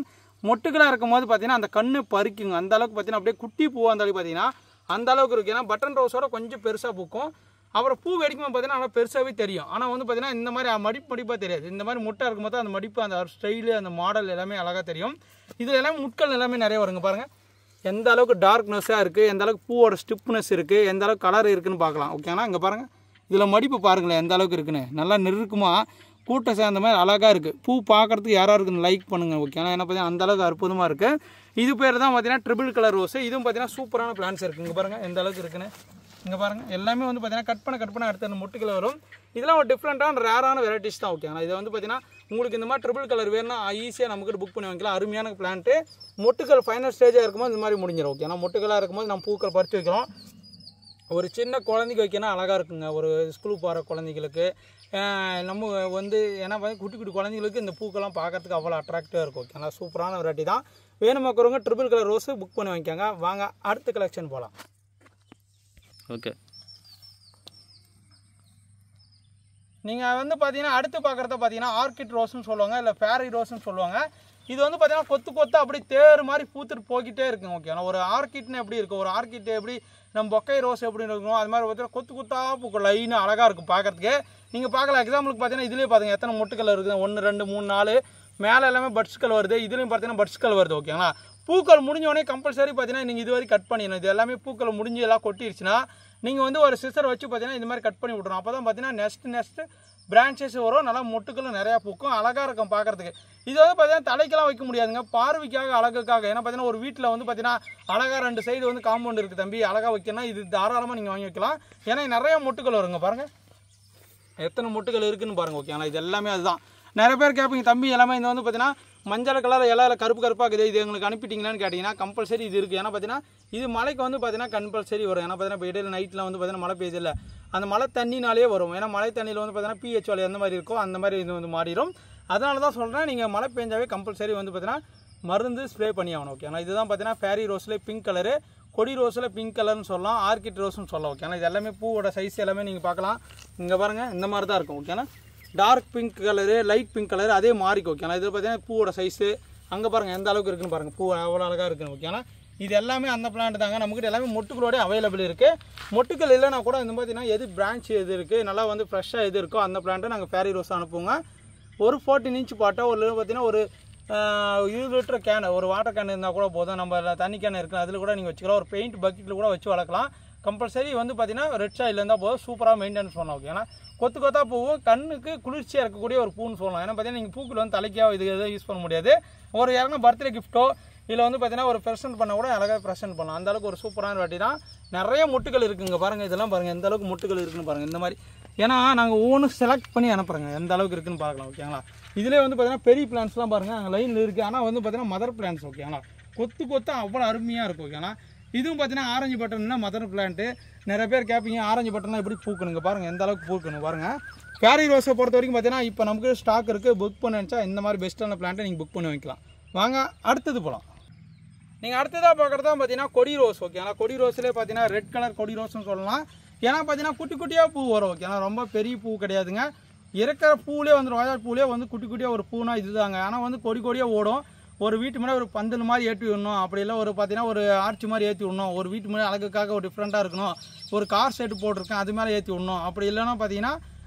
மொட்டுக்களாக இருக்கும் போது பார்த்தீங்கன்னா அந்த கண்ணு பறிக்குங்க. அந்த அளவுக்கு பார்த்தீங்கன்னா அப்படியே குட்டி பூ அந்த அளவுக்கு பார்த்தீங்கன்னா அந்த அளவுக்கு இருக்குது. ஏன்னா பட்டன் ரோஸோட கொஞ்சம் பெருசாக பூக்கும். அப்புறம் பூ வெடிக்கும் பார்த்தீங்கன்னா நல்லா பெருசாகவே தெரியும். ஆனால் வந்து பார்த்தீங்கன்னா இந்த மாதிரி மடிப்பாக தெரியாது. இந்த மாதிரி முட்டை இருக்கும்போது அந்த மடிப்பு, அந்த ஸ்டைலு, அந்த மாடல் எல்லாமே அழகாக தெரியும். இதில் எல்லாமே முட்கள் எல்லாமே நிறைய வருங்க. பாருங்கள் எந்த அளவுக்கு டார்க்னஸ்ஸாக இருக்குது, எந்த அளவுக்கு பூவோட ஸ்டிப்னஸ் இருக்குது, எந்த அளவுக்கு கலர் இருக்குதுன்னு பார்க்கலாம். ஓகேனா, இங்கே பாருங்கள் இதில் மடிப்பு பாருங்களேன் எந்த அளவுக்கு இருக்குன்னு. நல்லா நெருக்கமாக கூட்டம் சேர்ந்த மாதிரி அழகாக இருக்குது. பூ பார்க்குறதுக்கு யாராக இருக்குன்னு லைக் பண்ணுங்கள். ஓகேனா, என்ன பார்த்தீங்கன்னா அந்தளவுக்கு அற்புதமாக இருக்குது. இது பேர் தான் பார்த்தீங்கன்னா ட்ரிபிள் கலர் ரோஸு. இதுவும் பார்த்தீங்கன்னா சூப்பரான பிளான்ஸ் இருக்குது. இங்கே பாருங்கள் எந்த அளவுக்கு இருக்குன்னு. இங்கே பாருங்கள் எல்லாமே வந்து பார்த்தீங்கன்னா கட் பண்ண அடுத்த முட்டுக்கள் வரும். இதெல்லாம் ஒரு டிஃப்ரெண்ட்டான ரேரான வெரைட்டிஸ் தான். ஓகேங்களா, இதை வந்து பார்த்தீங்கன்னா உங்களுக்கு இந்த மாதிரி ட்ரிபிள் கலர் வேணும்னா ஈஸியாக நமக்கு புக் பண்ணி வைக்கலாம். அருமையான பிளான்ட்டு. மொட்டுக்கள் ஃபைனல் ஸ்டேஜாக இருக்கும்போது இந்த மாதிரி முடிஞ்சிடும். ஓகே, ஏன்னா மொட்டுக்களாக இருக்கும்போது நம்ம பூக்கள் பறித்து வைக்கிறோம். ஒரு சின்ன குழந்தைக்கு வைக்கணும் அழகாக இருக்குங்க. ஒரு ஸ்கூலுக்கு போகிற குழந்தைங்களுக்கு நம்ம வந்து ஏன்னா குட்டி குழந்தைங்களுக்கு இந்த பூக்கெல்லாம் பார்க்கறதுக்கு அவ்வளோ அட்ராக்டிவாக இருக்கும். ஓகேங்களா, சூப்பரான வெரைட்டி தான். வேணுமாக்கிறவங்க ட்ரிபிள் கலர் ரோஸு புக் பண்ணி வைக்காங்க. வாங்க அடுத்த கலெக்ஷன் போகலாம். ஓகே, நீங்கள் வந்து பார்த்தீங்கன்னா அடுத்து பார்க்குறத பார்த்தீங்கன்னா ஆர்கிட் ரோஸ்ன்னு சொல்லுவாங்க, இல்லை ஃபேரி ரோஸ்ன்னு சொல்லுவாங்க. இது வந்து பார்த்தீங்கன்னா கொத்து கொத்து அப்படி தேர் மாதிரி பூத்துட்டு போய்கிட்டே இருக்குங்க. ஓகேங்களா, ஒரு ஆர்கிட்னு எப்படி இருக்கும், ஒரு ஆர்கிட் எப்படி நம்ம பொக்கை ரோஸ் எப்படி இருக்கும் அது மாதிரி பார்த்தீங்கன்னா கொத்து கொத்தாக பூக்கும், லைனாக அழகாக இருக்கும் பார்க்குறதுக்கு. நீங்கள் பார்க்கலாம், எக்ஸாம்பிளுக்கு பார்த்தீங்கன்னா இதுலேயே பார்த்துங்க எத்தனை மொட்டுக்கள் இருக்குது, 1 2 3 4 மேலே எல்லாமே பட்ஸ்கள் வருது, இதுலேயும் பார்த்தீங்கன்னா பட்ஸ்கள் வருது. ஓகேங்களா, பூக்கள் முடிஞ்சோடனே கம்பல்சரி பார்த்தீங்கன்னா நீங்கள் இது வரைக்கும் கட் பண்ணிடணும். இது எல்லாமே பூக்கள் முடிஞ்சு எல்லாம் கொட்டிடுச்சுன்னா நீங்கள் வந்து ஒரு சிசர் வச்சு பார்த்தீங்கன்னா இந்த மாதிரி கட் பண்ணி விட்றோம். அப்போ தான் பார்த்தீங்கன்னா நெக்ஸ்ட் பிரான்ச்சஸ் வரும், நல்லா மொட்டுக்களும் நிறையா பூக்கும், அழகாக இருக்கும் பார்க்குறதுக்கு. இது வந்து பார்த்தீங்கன்னா தலைக்கெல்லாம் வைக்க முடியாதுங்க, பார்வைக்காக அழகுக்காக. ஏன்னா பார்த்தீங்கன்னா ஒரு வீட்டில் வந்து பார்த்தீங்கன்னா அழகாக 2 சைடு வந்து காம்பவுண்ட் இருக்குது தம்பி, அழகாக வைக்கணும், இது தாராளமாக நீங்கள் வாங்கி வைக்கலாம். ஏன்னா நிறைய மொட்டுக்கள் வருங்க, பாருங்கள் எத்தனை மொட்டுக்கள் இருக்குதுன்னு பாருங்கள். ஓகேங்களா, இது எல்லாமே அதுதான். நிறைய பேர் கேட்பீங்க தம்பி எல்லாமே இந்த வந்து பார்த்தீங்கன்னா மஞ்சள் கலர் இலையில கருப்பு கருப்பாக இருக்குது, இது எங்களுக்கு அனுப்பிட்டீங்களான்னு கேட்டிங்கன்னா கம்பல்சரி இது இருக்குது. ஏன்னா பார்த்தீங்கன்னா இது மழைக்கு வந்து பார்த்தீங்கன்னா கம்பல்சரி வரும். ஏன்னா பார்த்தீங்கன்னா இப்போ இடையில நைட்டில் வந்து பார்த்தீங்கன்னா மழை பெய்யுதில்ல, அந்த மழை தண்ணினாலே வரும். ஏன்னா மழை தண்ணியில் வந்து பார்த்தீங்கன்னா pH வேல்யூ எந்த மாதிரி இருக்கோ அந்த மாதிரி இது வந்து மாறிடும். அதனால தான் சொல்கிறேன், நீங்கள் மழை பெஞ்சாவே கம்பல்சரி வந்து பார்த்தீங்கன்னா மருந்து ஸ்ப்ரே பண்ணி ஆகணும். ஓகேங்களா, இதுதான் பார்த்தீங்கன்னா ஃபேரி ரோஸில் பிங்க் கலரு, கொடி ரோஸில் பிங்க் கலர்னு சொல்லலாம், ஆர்கிட் ரோஸ்னு சொல்லலாம். ஓகேங்களா, இது எல்லாமே பூவோட சைஸ் எல்லாமே நீங்கள் பார்க்கலாம். இங்கே பாருங்கள் இந்த மாதிரி தான் இருக்கும். ஓகேங்களா, dark pink colour, light pink colour அதே மாறிக்கும். ஓகேங்களா, இதில் பார்த்தீங்கன்னா பூவோட சைஸு அங்கே பாருங்கள் எந்த அளவுக்கு இருக்குன்னு பாருங்கள், பூ அவ்வளோ அழகாக இருக்குன்னு. ஓகேங்களா, இது எல்லாமே அந்த பிளான்ட் தாங்க, நம்மக்கிட்ட எல்லாமே மொட்டுகளோட அவைலபிள் இருக்குது. மொட்டுக்கள் இல்லைனா கூட இந்த பார்த்தீங்கன்னா எது பிரான்ச் எது இருக்குது நல்லா வந்து ஃப்ரெஷ்ஷாக எது இருக்கோ அந்த பிளான்ட்டை நாங்கள் ஃபேரி ரோஸ் அனுப்புவோங்க. ஒரு 14 இன்ச் பாட்டோ ஒரு பார்த்தீங்கன்னா ஒரு 20 லிட்டர் கேனு, ஒரு வாட்டர் கேன் இருந்தால் கூட போதும். நம்ம தண்ணி கேன் இருக்குது அதில் கூட நீங்கள் வச்சுக்கலாம், ஒரு பெயிண்ட் பக்கெட்டில் கூட வச்சு வளர்க்கலாம். கம்பல்சரி வந்து பார்த்தீங்கன்னா ரெட் சாயில் இருந்தால் போதும், சூப்பராக மெயின்டெனன்ஸ் பண்ணலாம். ஓகே, ஏன்னா கொத்து கொத்தா பூவும் கண்ணுக்கு குளிர்ச்சியாக இருக்கக்கூடிய ஒரு பூன்னு சொல்லலாம். ஏன்னா பார்த்தீங்கன்னா நீங்கள் பூக்கள் வந்து தலைக்காக இது எதுவும் யூஸ் பண்ண முடியாது. ஒரு யாருன்னா பர்த்டே கிஃப்ட்டோ இல்லை வந்து பார்த்தீங்கன்னா ஒரு ப்ரெசென்ட் பண்ண கூட அழகாக ப்ரெசென்ட் பண்ணலாம். அந்தளவுக்கு ஒரு சூப்பரான வாட்டி தான். நிறைய மொட்டுகள் இருக்குங்க பாருங்கள், இதெல்லாம் பாருங்கள் எந்த அளவுக்கு மொட்டுகள் இருக்குன்னு பாருங்கள். இந்த மாதிரி ஏன்னா நாங்கள் ஒவ்வொன்றும் செலக்ட் பண்ணி அனுப்புகிறோங்க, எந்த அளவுக்கு இருக்குன்னு பார்க்கலாம். ஓகேங்களா, இதிலே வந்து பார்த்தீங்கன்னா பெரிய பிளான்ஸ்லாம் பாருங்கள் அங்கே லைனில் இருக்குது. ஆனால் வந்து பார்த்தீங்கன்னா மதர் பிளான்ஸ். ஓகேங்களா, கொத்து கொத்து அவ்வளோ அருமையாக இருக்கும். ஓகேங்களா, இதுவும் பார்த்தீங்கன்னா ஆரஞ்சு பட்டன்னா மதர் பிளான்ட்டு. நிறைய பேர் கேட்பீங்க ஆரஞ்சு பட்டன்னா எப்படி பூக்கணுங்க, பாருங்கள் எந்த அளவுக்கு பூக்கணும் பாருங்கள். ஃபேரி ரோஸை பொறுத்த வரைக்கும் பார்த்தீங்கன்னா இப்போ நமக்கு ஸ்டாக் இருக்குது, புக் பண்ண நினச்சா இந்த மாதிரி பெஸ்ட்டான பிளான்ட்டை நீங்கள் புக் பண்ணி வைக்கலாம். வாங்க அடுத்தது போகலாம். நீங்கள் அடுத்ததாக பார்க்குறது தான் பார்த்தீங்கன்னா கொடி ரோஸ். ஓகேங்களா, கொடி ரோஸ்லேயே பார்த்தீங்கன்னா ரெட் கலர் கொடி ரோஸ்னு சொல்லலாம். ஏன்னா பார்த்தீங்கன்னா குட்டி குட்டியாக பூ வரும். ஓகேங்களா, ரொம்ப பெரிய பூ கிடையாதுங்க, இருக்கிற பூவிலே வந்து ரோஜா பூவிலே வந்து குட்டி குட்டியாக ஒரு பூனா இதுதாங்க. ஆனால் வந்து கொடி கொடியாக ஓடும். ஒரு வீட்டு முன்னாடி ஒரு பந்தல் மாதிரி ஏற்றி விடணும், அப்படி இல்லை ஒரு பார்த்தீங்கன்னா ஒரு ஆர்ச்சி மாதிரி ஏற்றி விடணும், ஒரு வீட்டு முன்னாடி அழகுக்காக ஒரு டிஃப்ரெண்ட்டாக இருக்கணும், ஒரு கார் செட்டு போட்டிருக்கேன் அது மேலே ஏற்றி விடணும். அப்படி இல்லைன்னா பார்த்தீங்கன்னா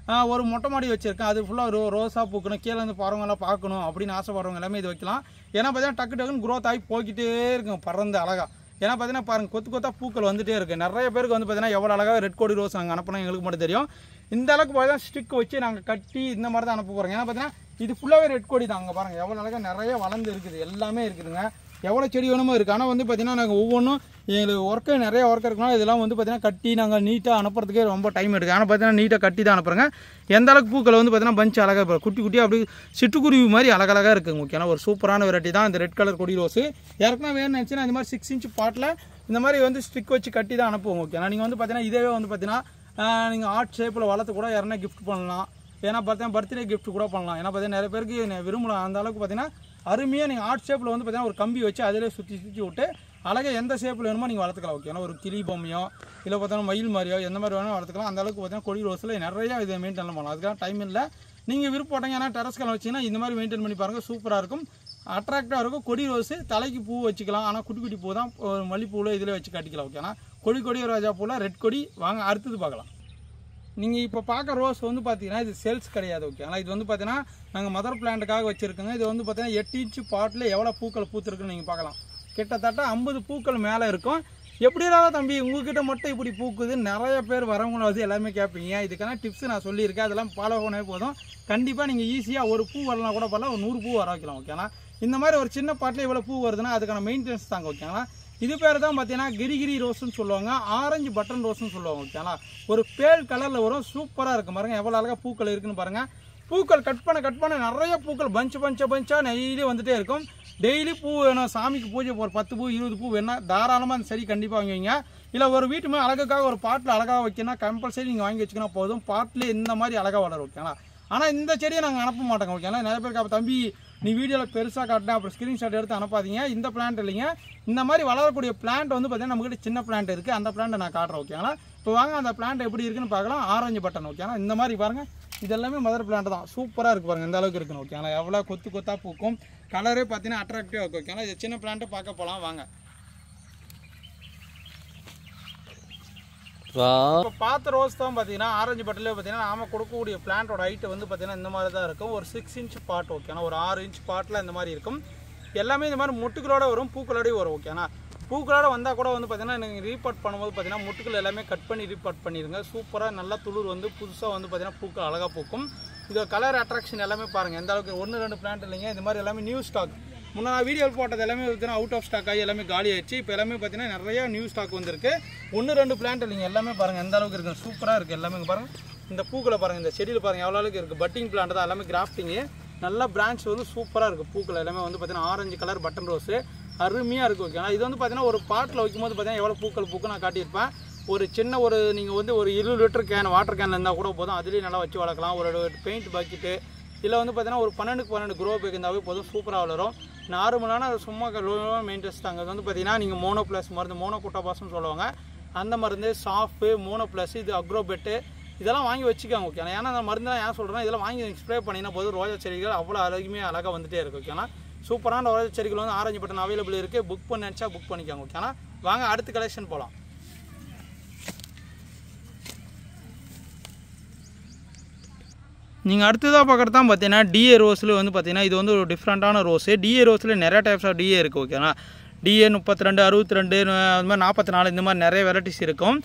ஒரு மொட்டை மாடி வச்சுருக்கேன், அது ஃபுல்லாக ரோஸாக பூக்கணும், கீழே வந்து பறவங்களாம் பார்க்கணும் அப்படின்னு ஆசைப்படுறவங்க எல்லாமே இது வைக்கலாம். ஏன்னா பார்த்தீங்கன்னா டக்கு டக்குன்னு க்ரோத் ஆகி போய்கிட்டே இருக்குங்க பறந்து அழகாக. ஏன்னா பார்த்தீங்கன்னா பாருங்கள் கொத்து கொத்தா பூக்கள் வந்துகிட்டே இருக்குது. நிறைய பேருக்கு வந்து பார்த்தீங்கன்னா எவ்வளோ அழகாக ரெட் கோடி ரோஸ் நாங்கள் அனுப்பினா எங்களுக்கு மட்டும் தெரியும். இந்த அளவுக்கு பார்த்தீங்கன்னா ஸ்டிக் வச்சு நாங்கள் கட்டி இந்த மாதிரி தான் அனுப்ப போகிறோம். ஏன்னா பார்த்தீங்கன்னா இது ஃபுல்லாகவே ரெட் கோடி தான். அங்கே பாருங்கள் எவ்வளோ அழகாக நிறைய வளர்ந்து இருக்குது, எல்லாமே இருக்குதுங்க, எவ்வளோ செடி வேணுமோ இருக்குது. ஆனால் வந்து பார்த்தீங்கன்னா நாங்கள் ஒவ்வொன்றும் எங்களுக்கு ஒர்க்கு நிறைய ஒர்க் இருக்குனால இதெல்லாம் வந்து பார்த்தீங்கன்னா கட்டி நாங்கள் நீட்டாக அனுப்புறதுக்கே ரொம்ப டைம் எடுக்குது. ஆனால் பார்த்தீங்கன்னா நீட்டாக கட்டி தான் அனுப்புகிறேங்க. எந்த அளவுக்கு பூக்கள் வந்து பார்த்தீங்கன்னா பஞ்ச் அழகாக இருக்கும், குட்டி குட்டியாக அப்படி சிட்டுக்குருவி மாதிரி அழகழகாக இருக்குங்க. ஓகேனா ஒரு சூப்பரான வெரைட்டி தான் இந்த ரெட் கலர் கொடி ரோஸு. யாருக்குன்னா வேணும்னு நினச்சின்னா இந்த மாதிரி 6 இன்ச் பாட்டில் இந்த மாதிரி வந்து ஸ்டிக் வச்சு கட்டி தான் அனுப்புவோம். ஓகேனா நீங்கள் வந்து பார்த்தீங்கன்னா இதே வந்து பார்த்தீங்கன்னா நீங்கள் ஆர்ட் ஷேப்பில் வளர்த்து கூட யாருன்னா கிஃப்ட் பண்ணலாம். ஏன்னா பார்த்தீங்கன்னா பர்த்டே கிஃப்ட் கூட பண்ணலாம். ஏன்னா பார்த்தீங்கன்னா நிறைய பேருக்கு விரும்பலாம். அந்த அளவுக்கு பார்த்தீங்கன்னா அருமையாக நீங்கள் ஆர்ட் ஷேப்பில் வந்து பார்த்தீங்கன்னா ஒரு கம்பி வச்சு அதிலே சுற்றி சுற்றி விட்டு அழகாக எந்த ஷேப்பில் வேணுமோ நீங்கள் வளர்த்துக்கலாம். ஓகே, ஏன்னா ஒரு கிளி பொம்மையோ இல்லை பார்த்தீங்கன்னா மயில் மாதிரியோ எந்த மாதிரி வேணும் வளர்த்துக்கலாம். அந்த அளவுக்கு பார்த்தீங்கன்னா கொடி ரோஸில் நிறையா இதை மெயின்டைன் பண்ணலாம். அதுக்காக டைம் இல்லை, நீங்கள் விருப்பப்பட்டீங்க. ஏன்னா டெரஸ் கலம் வச்சிங்கன்னா இந்த மாதிரி மெயின்டைன் பண்ணி பாருங்கள், சூப்பராக இருக்கும், அட்ராக்டாக இருக்கும். கொடி ரோஸு தலைக்கு பூ வச்சுக்கலாம், ஆனால் குட்டி குட்டி பூ தான் மல்லிப்பூவில் இதில் வச்சு கட்டிக்கலாம். ஓகேனா கொடி ரோஜா பூவில் ரெட் கொடி. வாங்க அடுத்தது பார்க்கலாம். நீங்கள் இப்போ பார்க்க ரோஸ் வந்து பார்த்தீங்கன்னா இது சேல்ஸ் கிடையாது. ஓகே, ஆனால் இது வந்து பார்த்தீங்கன்னா நாங்கள் மதர் பிளான்ட்டுக்காக வச்சுருக்கோங்க. இது வந்து பார்த்தீங்கன்னா 8 இன்ச்சு பாட்டில் எவ்வளோ பூக்கள் பூத்துருக்குன்னு நீங்கள் பார்க்கலாம். கிட்டத்தட்ட 50 பூக்கள் மேலே இருக்கும். எப்படியாவது தம்பி உங்ககிட்ட மட்டும் இப்படி பூக்குது, நிறைய பேர் வரவங்கள வந்து எல்லாமே கேட்பீங்க. இதுக்கான டிப்ஸ் நான் சொல்லியிருக்கேன், அதெல்லாம் ஃபாலோ பண்ணவே போதும். கண்டிப்பாக நீங்கள் ஈஸியாக ஒரு பூ வரலாம் கூட பண்ணலாம், ஒரு 100 பூ வர வைக்கலாம். ஓகேனா இந்த மாதிரி ஒரு சின்ன பாட்டில் இவ்வளோ பூ வருதுன்னா அதுக்கான மெயின்டெனன்ஸ் தாங்க. ஓகேங்களா, இது பேர் தான் பார்த்தீங்கன்னா கிரிகிரி ரோஸ்ன்னு சொல்லுவாங்க, ஆரஞ்சு பட்டன் ரோஸ்ன்னு சொல்லுவாங்க. ஓகேங்களா, ஒரு பேல் கலரில் வரும், சூப்பராக இருக்கும். பாருங்கள் எவ்வளோ அழகாக பூக்கள் இருக்குன்னு பாருங்கள். பூக்கள் கட் பண்ண நிறைய பூக்கள் பஞ்சாக டெய்லி வந்துகிட்டே இருக்கும். டெய்லி பூ வேணும் சாமிக்கு பூஜை, ஒரு 10 பூ 20 பூ வேணால் தாராளமாக அந்த செடி கண்டிப்பாக வாங்கி வைங்க. இல்லை ஒரு வீட்டு மேலே அழகுக்காக ஒரு பாட்டில் அழகாக வைக்கணும், கம்பல்சரி நீங்கள் வாங்கி வச்சுக்கினா போதும். பாட்டில் இந்த மாதிரி அழகாக வளரும். ஓகேங்களா, ஆனால் இந்த செடியை நாங்கள் அனுப்ப மாட்டோங்க. ஓகேங்களா, நிறைய பேருக்கு தம்பி நீ வீடியோவில் பெருசாக காட்டினா அப்புறம் ஸ்க்ரீன்ஷாட் எடுத்து அனுப்பாதீங்க. இந்த பிளான்ட் இல்லைங்க, இந்த மாதிரி வளரக்கூடிய பிளான்ட் வந்து பார்த்தீங்கன்னா நம்மகிட்ட சின்ன பிளான்ட் இருக்குது, அந்த பிளான்ட்டை நான் காட்டுறேன். ஓகேங்களா, இப்போ வாங்க அந்த பிளான்ட் எப்படி இருக்குன்னு பார்க்கலாம். Orange button. ஓகேங்களா, இந்த மாதிரி பாருங்கள் இது எல்லாமே மதர் பிளான்ட் தான். சூப்பராக இருக்குது பாருங்கள் எந்த அளவுக்கு இருக்குன்னு. ஓகேங்களா எவ்வளோ கொத்து கொத்தாக பூக்கும். கலரே பார்த்தீங்கன்னா அட்ராக்டிவாக இருக்கும். ஓகேங்களா இது சின்ன பிளான்ட்டு பார்க்க போகலாம் வாங்க. இப்போ பார்த்த ரோஸ் தான் பார்த்தீங்கன்னா ஆரஞ்சு பட்டிலே பார்த்தீங்கன்னா நாம் கொடுக்கக்கூடிய பிளான்ட்டோட ஹைட்டு வந்து பார்த்தீங்கன்னா இந்த மாதிரி தான் இருக்கும். ஒரு 6 இன்ச் பாட். ஓகேனா ஒரு 6 இன்ச் பாட்டில் இந்த மாதிரி இருக்கும். எல்லாமே இந்த மாதிரி மொட்டுகளோட வரும், பூக்களோடய வரும். ஓகேனா பூக்களோட வந்தால் கூட வந்து பார்த்தீங்கன்னா நீங்கள் ரீபார்ட் பண்ணும்போது பார்த்தீங்கன்னா மொட்டுகள் எல்லாமே கட் பண்ணி ரீபார்ட் பண்ணிடுங்க. சூப்பராக நல்லா துளிர் வந்து புதுசாக வந்து பார்த்தீங்கன்னா பூக்கள் அழகாக பூக்கும். இதோட கலர் அட்ராக்ஷன் எல்லாமே பாருங்கள் எந்த அளவுக்கு. 1-2 பிளான்ட் இல்லைங்க, இந்த மாதிரி எல்லாமே நியூ ஸ்டாக். முன்னே நான் வீடியோ போட்டது எல்லாமே பார்த்தீங்கன்னா அவுட் ஆஃப் ஸ்டாக் ஆகி எல்லாமே காலி ஆயிடுச்சு. இப்போ எல்லாமே பார்த்தீங்கன்னா நிறையா நியூ ஸ்டாக் வந்துருக்கு. 1-2 பிளான்ட் இல்லைங்க, எல்லாமே பாருங்கள் எந்த அளவுக்கு இருக்குது. சூப்பராக இருக்குது எல்லாமே. பாருங்கள் இந்த பூக்களை பாருங்கள், இந்த செடியில் பாருங்கள் எவ்வளோ அளவுக்கு இருக்குது. பட்டிங் பிளான்ட் தான் எல்லாமே, கிராஃப்டிங்கு. நல்லா பிரான்ச் வந்து சூப்பராக இருக்குது. பூக்கள் எல்லாமே வந்து பார்த்தீங்கன்னா ஆரஞ்சு கலர் பட்டன் ரோஸு அருமையாக இருக்குது. ஓகேங்களா இது வந்து பார்த்தீங்கன்னா ஒரு பாட்டில் வைக்கும்போது பார்த்தீங்கன்னா எவ்வளோ பூக்கள் நான் காட்டியிருப்பேன். ஒரு சின்ன ஒரு நீங்கள் வந்து ஒரு 20 லிட்டர் கேன் வாட்டர் கேனில் இருந்தால் கூட போதும், அதுலேயும் நல்லா வச்சு வளர்க்கலாம். ஒரு பெயிண்ட் பக்கெட்டு இதில் வந்து பார்த்தீங்கன்னா ஒரு 12-12 க்ரோ பேக் இருந்தாவே போதும், சூப்பராக வளரும். நார்மலான சும்மா லோவாக மெயின்டென்ஸ் தாங்க. அது வந்து பார்த்தீங்கன்னா நீங்கள் மோனோ ப்ளஸ் மருந்து, மோனோ குட்டாபாஸ்ன்னு சொல்லுவாங்க, அந்த மருந்து, சாஃபு, மோனோ ப்ளஸ், இது அக்ரோபெட்டு இதெல்லாம் வாங்கி வச்சுக்காங்க. ஓகேனா ஏன்னா அந்த மருந்துலாம் ஏன் சொல்கிறேன்னா இதெல்லாம் வாங்கி ஸ்ப்ரே பண்ணினா போதும், ரோஜா செடிகள் அவ்வளோ அழகாக வந்துகிட்டே இருக்குது. ஓகேனா சூப்பரான ரோஜா செடிகள் வந்து ஆரஞ்சு பட்டன் அவைலபிள் இருக்குது. புக் பண்ண நினச்சா புக் பண்ணிக்காங்க. ஓகேனா வாங்க அடுத்த கலெக்ஷன் போகலாம். நீங்கள் அடுத்ததாக பார்க்குறது தான் பார்த்தீங்கன்னா டிஏ ரோஸில் வந்து பார்த்தீங்கன்னா இது வந்து ஒரு டிஃப்ரெண்ட்டான ரோஸு. டிஏ ரோஸில் நிறைய டைப்ஸ் ஆஃப் டிஏ இருக்குது. ஓகேனா டிஏ 32, 62, அது மாதிரி 44 இந்த மாதிரி நிறைய வெரைட்டிஸ் இருக்கும்.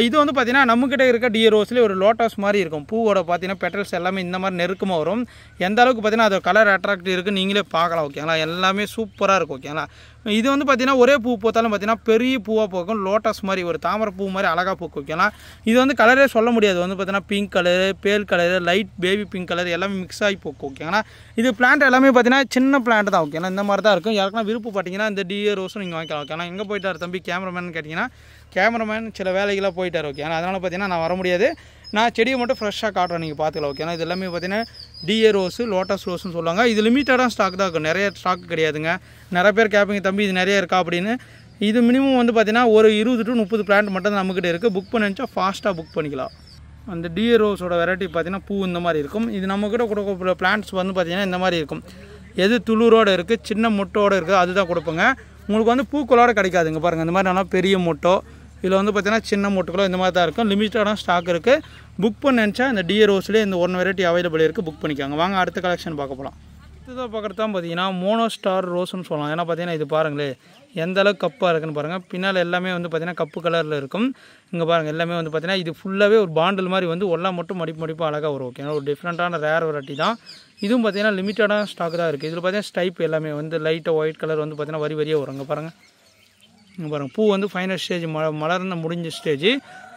இது வந்து பார்த்தீங்கன்னா நம்மக்கிட்ட இருக்க டிஏ ரோஸ்லேயே ஒரு லோட்டஸ் மாதிரி இருக்கும். பூவோட பார்த்தீங்கன்னா பெட்டல்ஸ் எல்லாமே இந்த மாதிரி நெருக்கமாக வரும். எந்த அளவுக்கு பார்த்தீங்கன்னா அது கலர் அட்ராக்டிவ் இருக்குது நீங்களே பார்க்கலாம். ஓகேங்களா எல்லாமே சூப்பராக இருக்கும். ஓகேங்களா இது வந்து பார்த்தீங்கன்னா ஒரே பூ போத்தாலும் பார்த்தீங்கன்னா பெரிய பூவாக பூக்கும், லோட்டஸ் மாதிரி ஒரு தாமரை பூ மாதிரி அழகாக பூக்கும். ஓகேங்களா இது வந்து கலரே சொல்ல முடியாது, வந்து பார்த்தீங்கன்னா பிங்க் கலரு, பேல் colour, light baby pink colour எல்லாமே மிக்ஸ் ஆகி பூக்கும். ஓகேங்களா இது பிளான்ட் எல்லாமே பார்த்தீங்கன்னா சின்ன பிளான்ட் தான். ஓகேங்களா இந்த மாதிரி தான் இருக்கும். யாருக்குன்னா விருப்பப்பட்டீங்கன்னா இந்த டிஏ ரோஸும் நீங்கள் வாங்கிக்கலாம். ஓகேனா எங்கே போயிட்டார் தம்பி கேமராமேன் கேட்டிங்கன்னா, கேமராமேன் சில வேலைகளாக போயிட்டார். ஓகேனா அதனால் பார்த்தீங்கன்னா நான் வர முடியாது, நான் செடியை மட்டும் ஃப்ரெஷ்ஷாக காட்டுறேன், நீங்கள் பார்த்துக்கலாம். ஓகேனா இது எல்லாமே பார்த்தீங்கன்னா டிஏ ரோஸு, லோட்டஸ் ரோஸ்ன்னு சொல்லுவாங்க. இது லிமிட்டடாக ஸ்டாக் தான் இருக்கும், நிறைய ஸ்டாக் கிடையாதுங்க. நிறைய பேர் கேட்பீங்க தம்பி இது நிறைய இருக்கா அப்படின்னு. இது மினிமம் வந்து பார்த்தீங்கன்னா ஒரு 20 to 30 பிளான்ட் மட்டும் தான் நம்மக்கிட்ட இருக்குது. புக் பண்ணிச்சா ஃபாஸ்ட்டாக புக் பண்ணிக்கலாம். அந்த டிஏ ரோஸோட வெரைட்டி பார்த்தீங்கன்னா பூ இந்த மாதிரி இருக்கும். இது நம்மக்கிட்ட கொடுக்க பிளான்ட்ஸ் வந்து பார்த்தீங்கன்னா இந்த மாதிரி இருக்கும். எது துளுரோடு இருக்குது, சின்ன முட்டோடு இருக்குது அதுதான் கொடுப்போங்க. உங்களுக்கு வந்து பூக்களோடு கிடைக்காதுங்க. பாருங்கள் இந்த மாதிரி நல்லா பெரிய முட்டோ, இதில் வந்து பார்த்தீங்கன்னா சின்ன மூட்டுகளோ இந்த மாதிரி தான் இருக்கும். லிமிட்டடான ஸ்டாக் இருக்குது. புக் பண்ண நினச்சா இந்த டிஏ ரோஸ்லேயே இந்த 1 வெரைட்டி அவைலபிள் இருக்குது, புக் பண்ணிக்காங்க. வாங்க அடுத்த கலெக்ஷன் பார்க்க போகலாம். அடுத்ததாக பார்க்குறது தான் பார்த்தீங்கன்னா மோனோ ஸ்டார் ரோஸ்ன்னு சொல்லலாம். ஏன்னா பார்த்தீங்கன்னா இது பாருங்களேன் எந்த அளவுக்கு கப்பாக இருக்குன்னு பாருங்கள். பின்னால் எல்லாமே வந்து பார்த்தீங்கன்னா கப்பு கலரில் இருக்கும். இங்கே பாருங்கள் எல்லாமே வந்து பார்த்தீங்கன்னா இது ஃபுல்லாகவே ஒரு பாண்டில் மாதிரி வந்து ஒன்றா மட்டும் மடிப்பாக அழகாக வரும். ஓகே ஒரு டிஃப்ரெண்ட்டான ரேர் வெரைட்டி தான். இதுவும் பார்த்தீங்கன்னா லிமிட்டடான ஸ்டாக் தான் இருக்குது. இதில் பார்த்தீங்கன்னா ஸ்டைப் எல்லாமே வந்து லைட்டாக ஒயிட் கலர் வந்து பார்த்தீங்கன்னா வரியாக வரும். இங்கே பாருங்கள், இங்கே பாருங்கள் பூ வந்து ஃபைனல் ஸ்டேஜ் மலர்ந்து முடிஞ்ச ஸ்டேஜ்.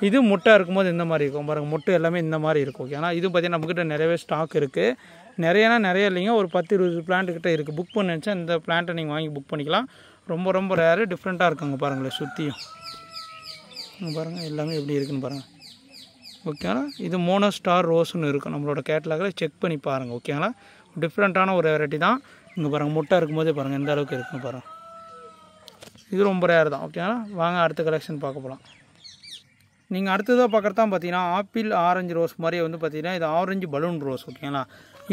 இது முட்டை இருக்கும்போது இந்த மாதிரி இருக்கும். பாருங்கள் முட்டை எல்லாமே இந்த மாதிரி இருக்கும். ஓகே ஆனால் இது பார்த்தீங்கன்னா நம்மக்கிட்ட நிறையவே ஸ்டாக் இருக்குது. நிறைய இல்லைங்க, ஒரு 10-20 பிளான்ட்டுக்கிட்ட இருக்குது. புக் பண்ண நினச்சா இந்த பிளான்ட்டை நீங்கள் வாங்கி புக் பண்ணிக்கலாம். ரொம்ப ரேரு, டிஃப்ரெண்ட்டாக இருக்குங்க. பாருங்களேன் சுற்றியும் பாருங்கள் எல்லாமே எப்படி இருக்குன்னு பாருங்கள். ஓகேங்களா இது மோனோ ஸ்டார் ரோஸ்ன்னு இருக்கும். நம்மளோட கேட்டலாகில் செக் பண்ணி பாருங்கள். ஓகேங்களா டிஃப்ரெண்ட்டான ஒரு வெரைட்டி தான். இங்கே பாருங்கள் முட்டை இருக்கும்போதே பாருங்கள் எந்த அளவுக்கு இருக்குன்னு பாருங்கள். இது ரொம்ப ரேர் தான். ஓகேங்களா வாங்க அடுத்த கலெக்ஷன் பார்க்க போகலாம். நீங்கள் அடுத்ததாக பார்க்குறது தான் பார்த்தீங்கன்னா ஆப்பிள் ஆரஞ்சு ரோஸ் மாதிரியே வந்து பார்த்தீங்கன்னா இது ஆரஞ்சு பலூன் ரோஸ். ஓகேங்களா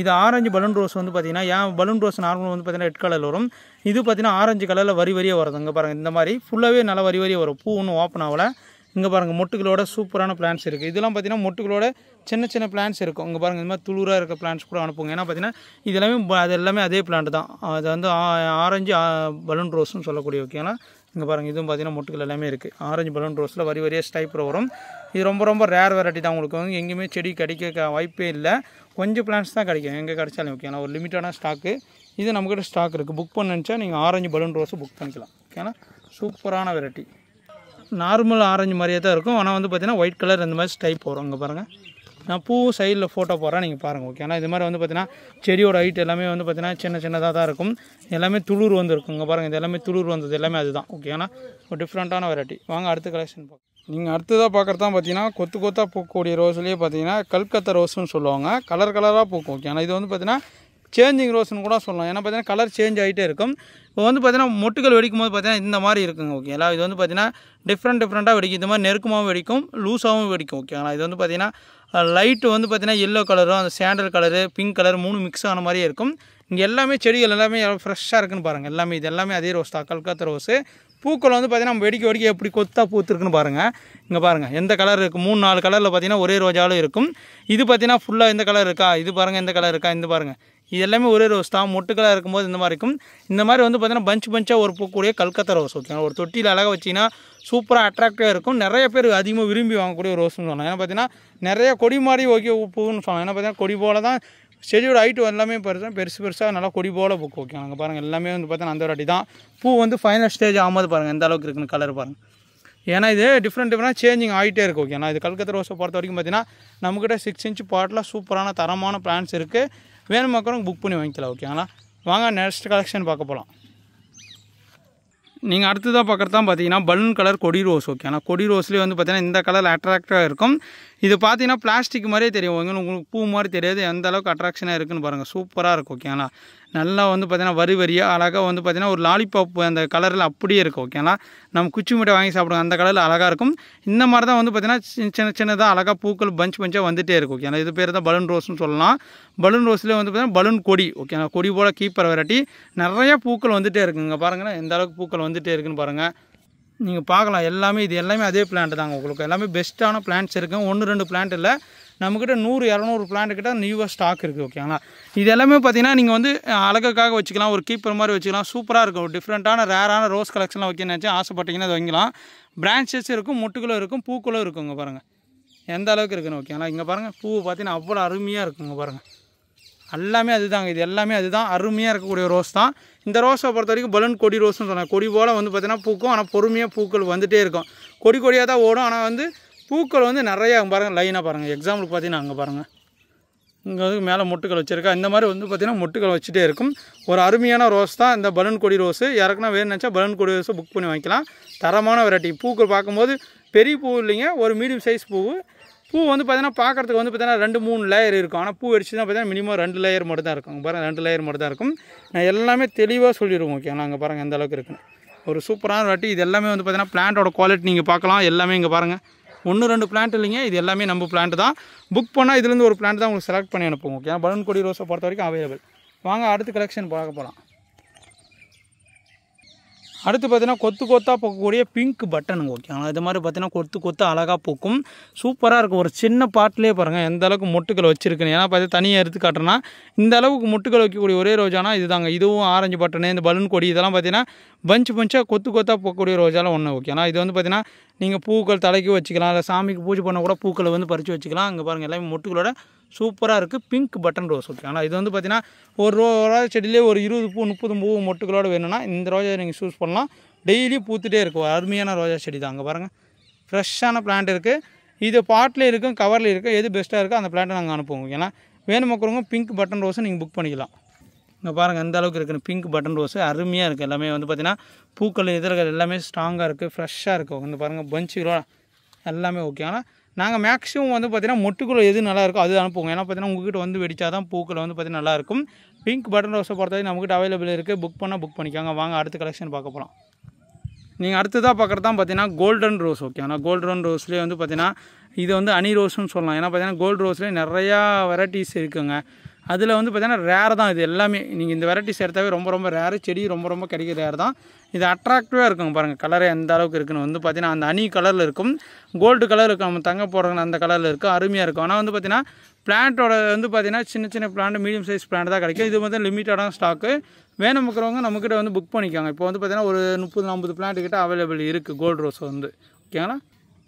இது ஆரஞ்சு பலூன் ரோஸ் வந்து பார்த்தீங்கன்னா ஏன் பலூன் ரோஸ் நார்மலாக வந்து பார்த்தீங்கன்னா ரெட் கலரில் வரும். இது பார்த்தீங்கன்னா ஆரஞ்சு கலரில் வரியாக வருது. இங்கே பாருங்கள் இந்த மாதிரி ஃபுல்லாகவே நல்லா வரியாக வரும். பூ ஒன்றும் ஓப்பன் ஆகலை. இங்கே பாருங்கள் மொட்டுகளோட சூப்பரான பிளான்ட்ஸ் இருக்குது. இதெல்லாம் பார்த்தீங்கன்னா மொட்டுகளோட சின்ன பிளான்ட்ஸ் இருக்கும். இங்கே பாருங்கள் இந்த மாதிரி துளுராக இருக்க பிளான்ட்ஸ் கூட அனுப்புங்க. ஏன்னா பார்த்தீங்கன்னா அது எல்லாமே அதே பிளான்ட் தான். அது வந்து ஆரஞ்சு பலூன் ரோஸ்ன்னு சொல்லக்கூடிய. ஓகேங்களா இங்கே பாருங்கள் இதுவும் பார்த்தீங்கன்னா மொட்டுகள் எல்லாமே இருக்குது. ஆரஞ்சு பலூன் ரோஸில் வரியாக ஸ்டைப்பில் வரும். இது ரொம்ப ரேர் வெரைட்டி தான். உங்களுக்கு வந்து எங்கேயுமே செடி கிடைக்க வாய்ப்பே இல்லை. கொஞ்சம் பிளான்ட்ஸ் தான் கிடைக்கும், எங்கே கிடைச்சாலும். ஓகேங்களா ஒரு லிமிட்டான ஸ்டாக்கு. இது நம்மக்கிட்ட ஸ்டாக் இருக்குது. புக் பண்ண நினச்சா நீங்கள் ஆரஞ்சு பலூன் ரோஸை புக் பண்ணிக்கலாம். ஓகேங்களா சூப்பரான வெரைட்டி. நார்மல் ஆரஞ்சு மாதிரியே தான் இருக்கும். ஆனால் வந்து பார்த்தீங்கன்னா ஒயிட் கலர் இந்த மாதிரி ஸ்டைப் வரும். இங்கே பாருங்கள் நான் பூ சைடில் ஃபோட்டோ போடுறேன், நீங்கள் பாருங்கள். ஓகே ஆனால் இது மாதிரி வந்து பார்த்தீங்கன்னா செடியோட ஹைட் எல்லாமே வந்து பார்த்தீங்கன்னா சின்னதாக தான் இருக்கும். எல்லாமே துளுர் வந்து இருக்கும். இங்கே பாருங்கள் இது எல்லாமே துளுர் வந்தது எல்லாமே அதுதான். ஓகே ஆனால் ஒரு டிஃப்ரெண்ட்டான வெரைட்டி. வாங்க அடுத்த கலெக்ஷன் பார்க்கலாம். நீங்கள் அடுத்ததாக பார்க்குறது தான் பார்த்தீங்கன்னா கொத்தாக பூக்கக்கூடிய ரோஸ்லேயே பார்த்தீங்கன்னா கல்கத்தா ரோஸ்ன்னு சொல்லுவாங்க. கலராக பூக்கும். ஓகே ஆனால் இது வந்து பார்த்தீங்கன்னா சேஞ்சிங் ரோஸ்ன்னு கூட சொல்லலாம். ஏன்னா பார்த்தீங்கன்னா கலர் சேஞ்ச் ஆகிட்டே இருக்கும். இப்போ வந்து பார்த்தீங்கன்னா மொட்டுகள் வெடிக்கும் போது பார்த்தீங்கன்னா இந்த மாதிரி இருக்குங்க. ஓகேங்களா இது வந்து பார்த்தீங்கன்னா டிஃப்ரெண்ட்டாக வெடிக்கும். இந்த மாதிரி நெருக்கமாகவும் வெடிக்கும், லூஸாகவும் வெடிக்கும். ஓகேங்களா இது வந்து பார்த்தீங்கன்னா லைட்டு வந்து பார்த்திங்கன்னா எல்லோ கலரும் அந்த sandal colour pink colour 3 mix ஆன மாதிரியே இருக்கும். இங்கே எல்லாமே செடிகள் எல்லாமே ஃப்ரெஷ்ஷாக இருக்குன்னு பாருங்கள். எல்லாமே இது எல்லாமே அதே ரோஸ் தான், கல்கத்தா ரோஸு. பூக்கள் வந்து பார்த்திங்கன்னா நம்ம வெடிக்க எப்படி கொத்தாக பூத்துருக்குன்னு பாருங்கள். இங்கே பாருங்கள் எந்த கலர் இருக்குது, 3-4 கலரில் பார்த்திங்கன்னா ஒரே ரோஜாவில் இருக்கும். இது பார்த்திங்கன்னா ஃபுல்லாக எந்த கலர் இருக்கா, இது பாருங்கள் எந்த கலர் இருக்கா, இந்த பாருங்கள் இது எல்லாமே ஒரே ரோஸ் தான். மொட்டு கலர் இருக்கும்போது இந்த மாதிரி இருக்கும். இந்த மாதிரி வந்து பார்த்திங்கன்னா பஞ்சாக ஒரு பூக்கூடிய கல்கத்தா ரோஸ். ஓகேங்களா, ஒரு தொட்டியில் அழகாக வச்சிங்கன்னா சூப்பராக அட்ராக்டிவாக இருக்கும். நிறைய பேர் அதிகமாக விரும்பி வாங்கக்கூடிய ரோஸ்னு சொல்லலாம். ஏன்னா பார்த்திங்கன்னா நிறைய கொடி மாதிரி ஓகே பூன்னு சொல்லலாம். ஏன்னா பார்த்திங்கன்னா கொடி போல் தான் செடியோட ஹைட்டு எல்லாமே பெருசாக நல்லா கொடி போல் பூக்கு. ஓகே, நாங்கள் பாருங்கள் எல்லாமே வந்து பார்த்தீங்கன்னா அந்த வாட்டி தான் பூ வந்து ஃபைனல் ஸ்டேஜ் ஆகும்போது பாருங்கள் எந்த அளவுக்கு இருக்குன்னு கலர் பாருங்கள். ஏன்னா இது டிஃப்ரெண்ட்டாக சேஞ்சிங் ஆகிட்டே இருக்கும். ஓகேண்ணா, இது கல்கத்தா ரோஸை பொறுத்த வரைக்கும் பார்த்தீங்கன்னா நம்மக்கிட்ட 6 இன்ச் பாட்டில் சூப்பரான தரமான பிளான்ஸ் இருக்குது. வேணும் மக்களும் புக் பண்ணி வாங்கிக்கலாம். ஓகேங்களா, வாங்க நெக்ஸ்ட் கலெக்ஷன் பார்க்க போகலாம். நீங்கள் அடுத்ததாக பார்க்குறது தான் பார்த்தீங்கன்னா பலூன் கலர் கொடி ரோஸ். ஓகேண்ணா, கொடி ரோஸ்லேயே வந்து பார்த்தீங்கன்னா இந்த கலர் அட்ராக்டிவாக இருக்கும். இது பார்த்தீங்கன்னா பிளாஸ்டிக் மாதிரியே தெரியும், உங்களுக்கு பூ மாதிரி தெரியாது. எந்த அளவுக்கு அட்ராக்ஷனாக இருக்குன்னு பாருங்கள், சூப்பராக இருக்கும். ஓகேங்களா, நல்லா வந்து பார்த்தீங்கன்னா வரியாக அழகாக வந்து பார்த்தீங்கன்னா ஒரு லாலிபாப் அந்த கலரில் அப்படியே இருக்கும். ஓகேங்களா, நம்ம குச்சி மிட்டை வாங்கி சாப்பிடுவோம் அந்த கலரில் அழகாக இருக்கும். இந்த மாதிரி தான் வந்து பார்த்தீங்கன்னா சின்னதாக அழகாக பூக்கள் பஞ்சாக வந்துகிட்டே இருக்கும். ஓகேங்களா, இது பேர் தான் பலூன் ரோஸ்னு சொல்லலாம். பலூன் ரோஸ்லேயே வந்து பார்த்தீங்கன்னா பலூன் கொடி. ஓகேங்களா, கொடி போல் கீப்பர் வெரைட்டி நிறைய பூக்கள் வந்துகிட்டே இருக்குங்க. பாருங்கள் எந்த அளவுக்கு பூக்கள் வந்துகிட்டே இருக்குன்னு பாருங்கள். நீங்கள் பார்க்கலாம் எல்லாமே இது எல்லாமே அதே பிளான்ட் தாங்க. உங்களுக்கு எல்லாமே பெஸ்ட்டான பிளான்ட்ஸ் இருக்குது. 1-2 பிளான்ட் இல்லை, நம்மக்கிட்ட 100-200 பிளான்ட் கிட்ட நியூவாக ஸ்டாக் இருக்குது. ஓகேங்களா, இது எல்லாமே பார்த்தீங்கன்னா நீங்கள் வந்து அழகுக்காக வச்சுக்கலாம், ஒரு கீப்பர் மாதிரி வச்சுக்கலாம். சூப்பராக இருக்கும். ஒரு டிஃப்ரெண்ட்டான ரேரான ரோஸ் கலெக்ஷன்லாம் வைக்கணும்னு நினச்சி ஆசைப்பட்டீங்கன்னா அது வைக்கலாம். பிரான்ச்சஸ் இருக்கும், மொட்டுகளும் இருக்கும், பூக்களும் இருக்குங்க. பாருங்கள் எந்த அளவுக்கு இருக்குன்னு. ஓகேங்களா, இங்கே பாருங்கள் பூ பார்த்தீங்கன்னா அவ்வளோ அருமையாக இருக்குங்க. பாருங்கள் எல்லாமே அதுதாங்க, இது எல்லாமே அதுதான். அருமையாக இருக்கக்கூடிய ரோஸ் தான். இந்த ரோஸை பொறுத்த வரைக்கும் பலூன் கொடி ரோஸ்னு சொன்னாங்க. கொடி போல் வந்து பார்த்தீங்கன்னா பூக்கும், ஆனால் பொறுமையாக பூக்கள் வந்துகிட்டே இருக்கும். கொடியாக தான் ஓடும், ஆனால் வந்து பூக்கள் வந்து நிறையா பாருங்கள் லைனாக பாருங்கள். எக்ஸாம்பிளுக்கு பார்த்தீங்கன்னா அங்கே பாருங்கள், இங்கே வந்து மேலே மொட்டுக்கள் வச்சுருக்கா. இந்த மாதிரி வந்து பார்த்திங்கன்னா மொட்டுக்கள் வச்சுட்டே இருக்கும். ஒரு அருமையான ரோஸ் தான் இந்த பலூன் கொடி ரோஸு. யாருக்குன்னா வேணும்னு நினச்சா பலூன் கொடி ரோஸை புக் பண்ணி வாங்கிக்கலாம். தரமான வெரைட்டி. பூக்கள் பார்க்கும்போது பெரிய பூ இல்லைங்க, ஒரு மீடியம் சைஸ் பூ வந்து பார்த்தீங்கன்னா பார்க்குறதுக்கு வந்து பார்த்தீங்கன்னா 2-3 லேயர் இருக்கும். ஆனால் பூ அடிச்சு தான் பார்த்தீங்கன்னா மினிமம் 2 லேயர் மட்டும் தான் இருக்கும். பாருங்கள் 2 லேயர் மட்டும் தான் இருக்கும். நான் எல்லாமே தெளிவாக சொல்லிடுவோம். ஓகேங்களா, அங்கே பாருங்கள் எந்த அளவுக்கு இருக்குன்னு. ஒரு சூப்பரான வெரைட்டி. இது எல்லாமே வந்து பார்த்தீங்கன்னா பிளான்ட்டோட குவாலிட்டி நீங்கள் பார்க்கலாம். எல்லாமே இங்கே பாருங்கள் 1-2 பிளான்ட் இல்லைங்க, இது எல்லாமே நம்ம பிளான்ட் தான். புக் பண்ணால் இதுலேருந்து ஒரு பிளான்ட் தான் உங்களுக்கு செலக்ட் பண்ணி அனுப்புவோம். ஓகே, பலூன் கொடி ரோஸை பொறுத்த வரைக்கும் அவைலபிள். வாங்க அடுத்த கலெக்ஷன் பார்க்க போகலாம். அடுத்து பார்த்தீங்கன்னா கொத்தாக பூக்கக்கூடிய பிங்க் பட்டனுங்க. ஓகேங்களா, இது மாதிரி பார்த்தீங்கன்னா கொத்து அழகாக பூக்கும். சூப்பராக இருக்கும். ஒரு சின்ன பாட்டிலே பாருங்கள் எந்த அளவுக்கு மொட்டுக்கள் வச்சுருக்குன்னு. ஏன்னா பார்த்து தனியாக எடுத்து காட்டுறேன்னா இந்த அளவுக்கு மொட்டுக்கள் வைக்கக்கூடிய ஒரே ரோஜானா இதுதாங்க. இதுவும் ஆரஞ்சு பட்டனு, இந்த பலூன் கொடி இதெல்லாம் பார்த்தீங்கன்னா பஞ்சாக கொத்தாக பூக்கக்கூடிய ரோஜாலாம் ஒன்று. ஓகேங்களா, இது வந்து பார்த்தீங்கன்னா நீங்கள் பூக்கள் தலைக்கு வச்சுக்கலாம், இல்லை சாமிக்கு பூஜை பண்ண கூட பூக்களை வந்து பறித்து வச்சுக்கலாம். அங்கே பாருங்கள் எல்லாமே மொட்டுகளோட சூப்பராக இருக்குது. Pink button rose. ஓகே, ஆனால் இது வந்து பார்த்தீங்கன்னா ஒரு ரோஜா செடியிலே ஒரு 20 பூ 30 பூ மொட்டுகளோடு வேணும்னா இந்த ரோஜா நீங்கள் சூஸ் பண்ணலாம். டெய்லி பூத்துட்டே இருக்கும். அருமையான ரோஜா செடி தான். அங்கே பாருங்கள் ஃப்ரெஷ்ஷான பிளான்ட் இருக்குது. இது பாட்லேயும் இருக்கும், கவர்லேயும் இருக்குது. எது பெஸ்ட்டாக இருக்கோ அந்த பிளான்ட்டை நாங்கள் அனுப்புவோம். ஏன்னா வேணும் மக்களுங்க பிங்க் பட்டன் ரோஸை நீங்கள் புக் பண்ணிக்கலாம். இங்கே பாருங்கள் எந்த அளவுக்கு இருக்குன்னு. பிங்க் பட்டன் ரோஸு அருமையாக இருக்குது. எல்லாமே வந்து பார்த்திங்கன்னா பூக்கள் இதழ்கள் எல்லாமே ஸ்ட்ராங்காக இருக்குது, ஃப்ரெஷ்ஷாக இருக்குது. வந்து பாருங்கள் பஞ்சுகளோட எல்லாமே ஓகே. ஆனால் நாங்கள் மேக்ஸிமம் வந்து பார்த்திங்கன்னா மொட்டுக்குள்ள எது நல்லா இருக்கோ அது அனுப்புவோம். ஏன்னா பார்த்தீங்கன்னா உங்கள்கிட்ட வந்து வெடிச்சா தான் பூக்கள் வந்து பார்த்திங்கன்னா நல்லாயிருக்கும். பிங்க் பட்டன் ரோஸை பொறுத்தவரைக்கும் நம்மகிட்ட அவைலபிள் இருக்குது. புக் பண்ணிக்காங்க. வாங்க அடுத்த கலெக்ஷன் பார்க்க போகலாம். நீங்கள் அடுத்ததாக பார்க்குறது தான் பார்த்தீங்கன்னா கோல்டன் ரோஸ். ஓகே, ஆனால் கோல்டன் ரோஸ்லேயே வந்து பார்த்திங்கன்னா இது வந்து அனி ரோஸ்னு சொல்லலாம். ஏன்னா பார்த்தீங்கன்னா கோல்டு ரோஸ்லேயே நிறையா வெரைட்டிஸ் இருக்குங்க. அதில் வந்து பார்த்திங்கன்னா ரேர் தான் இது எல்லாமே. நீங்கள் இந்த வெரைட்டிஸ் எடுத்தாவே ரொம்ப ரேரு. செடி ரொம்ப கிடைக்கிற ரேர் தான். இது அட்ராக்டிவாக இருக்குங்க. பாருங்கள் கலரே எந்த அளவுக்கு இருக்குன்னு. வந்து பார்த்திங்கன்னா அந்த அனி கலரில் இருக்கும், கோல்டு கலர் இருக்கும், நம்ம தங்க போடுறோங்க அந்த கலரில் இருக்கும். அருமையாக இருக்கும். ஆனால் வந்து பார்த்திங்கன்னா பிளான்ட்டோட வந்து பார்த்திங்கன்னா சின்ன பிளான்ட் மீடியம் சைஸ் பிளான்ட் தான் கிடைக்கும். இது வந்து லிமிட்டடான ஸ்டாக்கு. வேணும் இருக்கிறவங்க நம்மக்கிட்ட வந்து புக் பண்ணிக்காங்க. இப்போ வந்து பார்த்திங்கன்னா ஒரு 30-40 பிளான்ட் கிட்ட அவைலபிள் இருக்குது கோல்டு ரோஸ் வந்து. ஓகேங்களா,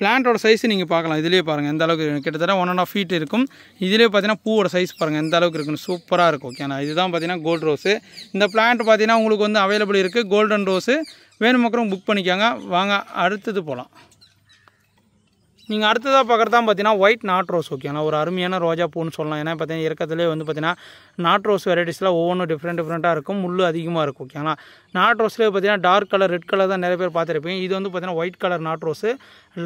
பிளான்ட்டோட சைஸ் நீங்கள் பார்க்கலாம். இதிலே பாருங்கள் எந்த அளவுக்கு கிட்டத்தட்ட 1.5 feet இருக்கும். இதிலே பார்த்தீங்கன்னா பூவோட சைஸ் பாருங்கள் எந்த அளவுக்கு இருக்குன்னு. சூப்பராக இருக்கும். ஓகேண்ணா, இதுதான் பார்த்தீங்கன்னா கோல்டு ரோஸு. இந்த பிளான்ட் பார்த்தீங்கன்னா உங்களுக்கு வந்து அவைலபிள் இருக்குது. கோல்டன் ரோஸு வேணும் மக்களும் புக் பண்ணிக்காங்க. வாங்க அடுத்தது போகலாம். நீங்கள் அடுத்ததாக பார்க்குறது தான் பார்த்தீங்கன்னா ஒயிட் நாட் ரோஸ். ஓகேண்ணா, ஒரு அருமையான ரோஜா பூன்னு சொல்லலாம். ஏன்னா பார்த்தீங்கன்னா இறக்கத்துலேயே வந்து பார்த்தீங்கன்னா நாட் ரோஸ் வெரைட்டிஸ்லாம் ஒவ்வொன்றும் டிஃப்ரெண்ட்டாக இருக்கும். முள் அதிகமாக இருக்கும். ஓகேங்களா, நாட் ரோஸ்லேயே பார்த்தீங்கன்னா டார்க் கலர் ரெட் கலர் தான் நிறைய பேர் பார்த்துருப்பீங்க. இது வந்து பார்த்தீங்கன்னா white colour not rose.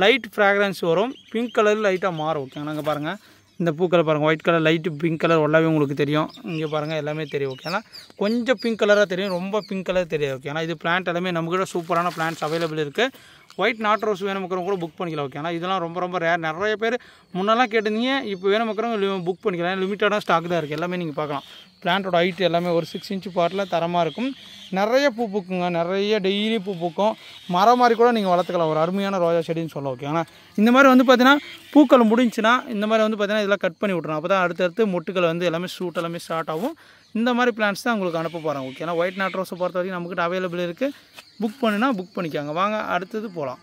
Light fragrance வரும், பிங்க் கலரில் லைட்டாக மாறும். ஓகேங்களா, அங்கே பாருங்கள் இந்த பூக்களை பாருங்கள், white colour, light pink colour எல்லாமே உங்களுக்கு தெரியும். இங்கே பாருங்கள் எல்லாமே தெரியும். ஓகேங்களா, கொஞ்சம் பிங்க் கலராக தெரியும், ரொம்ப பிங்க் கலர் தெரியாது. ஓகேங்களா, இது பிளான்ட் எல்லாமே நம்மக்கிட்ட சூப்பரான பிளான்ட்ஸ் அவைலபிள் இருக்குது. ஒயிட் நாட் ரோஸ் வேணும்க்கிறவங்க கூட புக் பண்ணிக்கலாம். ஓகேங்களா, இதெல்லாம் ரொம்ப ரொம்ப ரேர். நிறைய பேர் முன்னெல்லாம் கேட்டிருந்தீங்க, இப்போ வேணும்க்கிறவங்க புக் பண்ணிக்கலாம். லிமிட்டடான ஸ்டாக் தான் இருக்குது. எல்லாமே நீங்கள் பார்க்கலாம். பிளான்ட்டோட ஹைட் எல்லாமே ஒரு 6 இன்ச் பாட்டில் தரமாக இருக்கும். நிறைய பூ பூக்குங்க, நிறைய டெய்லி பூ பூக்கும். மரம் மாதிரி கூட நீங்கள் வளர்த்துக்கலாம். ஒரு அருமையான ரோஜா செடின்னு சொல்லலாம். ஓகேங்களா, இந்த மாதிரி வந்து பார்த்தீங்கன்னா பூக்கள் முடிஞ்சுன்னா இந்த மாதிரி வந்து பார்த்தீங்கன்னா இதெல்லாம் கட் பண்ணி விட்றோம். அப்போ தான் அடுத்தடுத்து மொட்டுக்கள் வந்து எல்லாமே ஷூட் எல்லாமே ஸ்டார்ட் ஆகும். இந்த மாதிரி பிளான்ஸ் தான் உங்களுக்கு அனுப்ப போகிறாங்க. ஓகேங்களா, ஒயிட் நாட் ரோஸை பொறுத்த வரைக்கும் நம்மக்கிட்ட அவைலபிள் இருக்குது. புக் பண்ணுன்னா புக் பண்ணிக்காங்க. வாங்க அடுத்தது போகலாம்.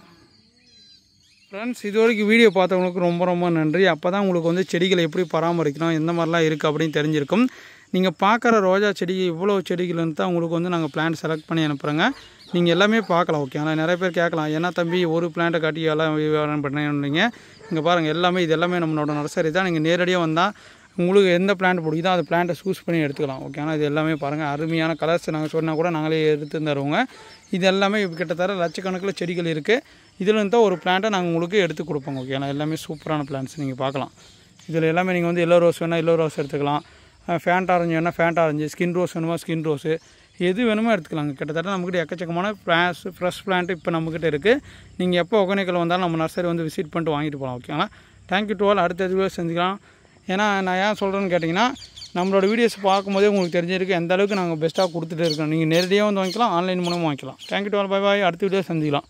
ஃப்ரெண்ட்ஸ், இது வரைக்கும் வீடியோ பார்த்தவங்களுக்கு ரொம்ப ரொம்ப நன்றி. அப்போ தான் உங்களுக்கு வந்து செடிகளை எப்படி பராமரிக்கணும், எந்த மாதிரிலாம் இருக்குது அப்படின்னு தெரிஞ்சிருக்கும். நீங்கள் பார்க்குற ரோஜா செடி இவ்வளோ செடிகள்னு தான் உங்களுக்கு வந்து நாங்கள் பிளான்ட் செலக்ட் பண்ணி அனுப்புகிறோங்க. நீங்கள் எல்லாமே பார்க்கலாம். ஓகேங்களா, நிறைய பேர் கேட்கலாம், ஏன்னா தம்பி ஒரு பிளான்ட்டை காட்டி எல்லாம் வியாபாரம் பண்ணுறீங்க. இங்கே பாருங்கள், எல்லாமே இது எல்லாமே நம்மளோட நர்சரி தான். நீங்கள் நேரடியாக வந்தால் உங்களுக்கு எந்த பிளான்ட் பிடிக்குதோ அந்த பிளான்ட்டை சூஸ் பண்ணி எடுத்துக்கலாம். ஓகேங்களா, இது எல்லாமே பாருங்கள், அருமையான கலர்ஸ். நாங்கள் சொன்னால் கூட நாங்களே எடுத்து தருவோங்க. இது எல்லாமே கிட்டத்தட்ட லட்சக்கணக்கில் செடிகள் இருக்குது. இதில் இருந்தால் ஒரு பிளான்ட்டை நாங்கள் உங்களுக்கு எடுத்து கொடுப்போங்க. ஓகேங்களா, எல்லாமே சூப்பரான பிளான்ட்ஸ் நீங்கள் பார்க்கலாம். இதில் எல்லாமே நீங்கள் வந்து எல்லோ ரோஸ் வேணால் எல்லோ ரோஸ் எடுத்துக்கலாம். ஃபேண்ட் ஆரஞ்சு வேணால் ஃபேண்ட் ஆரஞ்சு, ஸ்கின் ரோஸ் வேணுமா ஸ்கின் ரோஸு, எது வேணுமோ எடுத்துக்கலாங்க. கிட்டத்தட்ட நம்மக்கிட்ட எக்கச்சக்கமான ஃப்ரெஷ் பிளான்ட்டு இப்போ நம்மக்கிட்ட இருக்குது. நீங்கள் எப்போ ஒகேனக்கல் வந்தாலும் நம்ம நர்சரி வந்து விசிட் பண்ணிட்டு வாங்கிட்டு போகலாம். ஓகேங்களா, தேங்க்யூ டு ஆல். அடுத்த வீடியோ செஞ்சுக்கலாம். ஏன்னா நான் ஏன் சொல்கிறேன்னு கேட்டிங்கன்னா, நம்மளோட வீடியோஸ் பார்க்கும்போதே உங்களுக்கு தெரிஞ்சிருக்கு எந்த அளவுக்கு நாங்கள் பெஸ்ட்டாக கொடுத்துட்டு இருக்கோம். நீங்கள் நேரடியாக வந்து வாங்கிக்கலாம், ஆன்லைன் மூலமாக வாங்கிக்கலாம். Thank you to all. Bye bye. அடுத்த வீடியோ செஞ்சுக்கலாம்.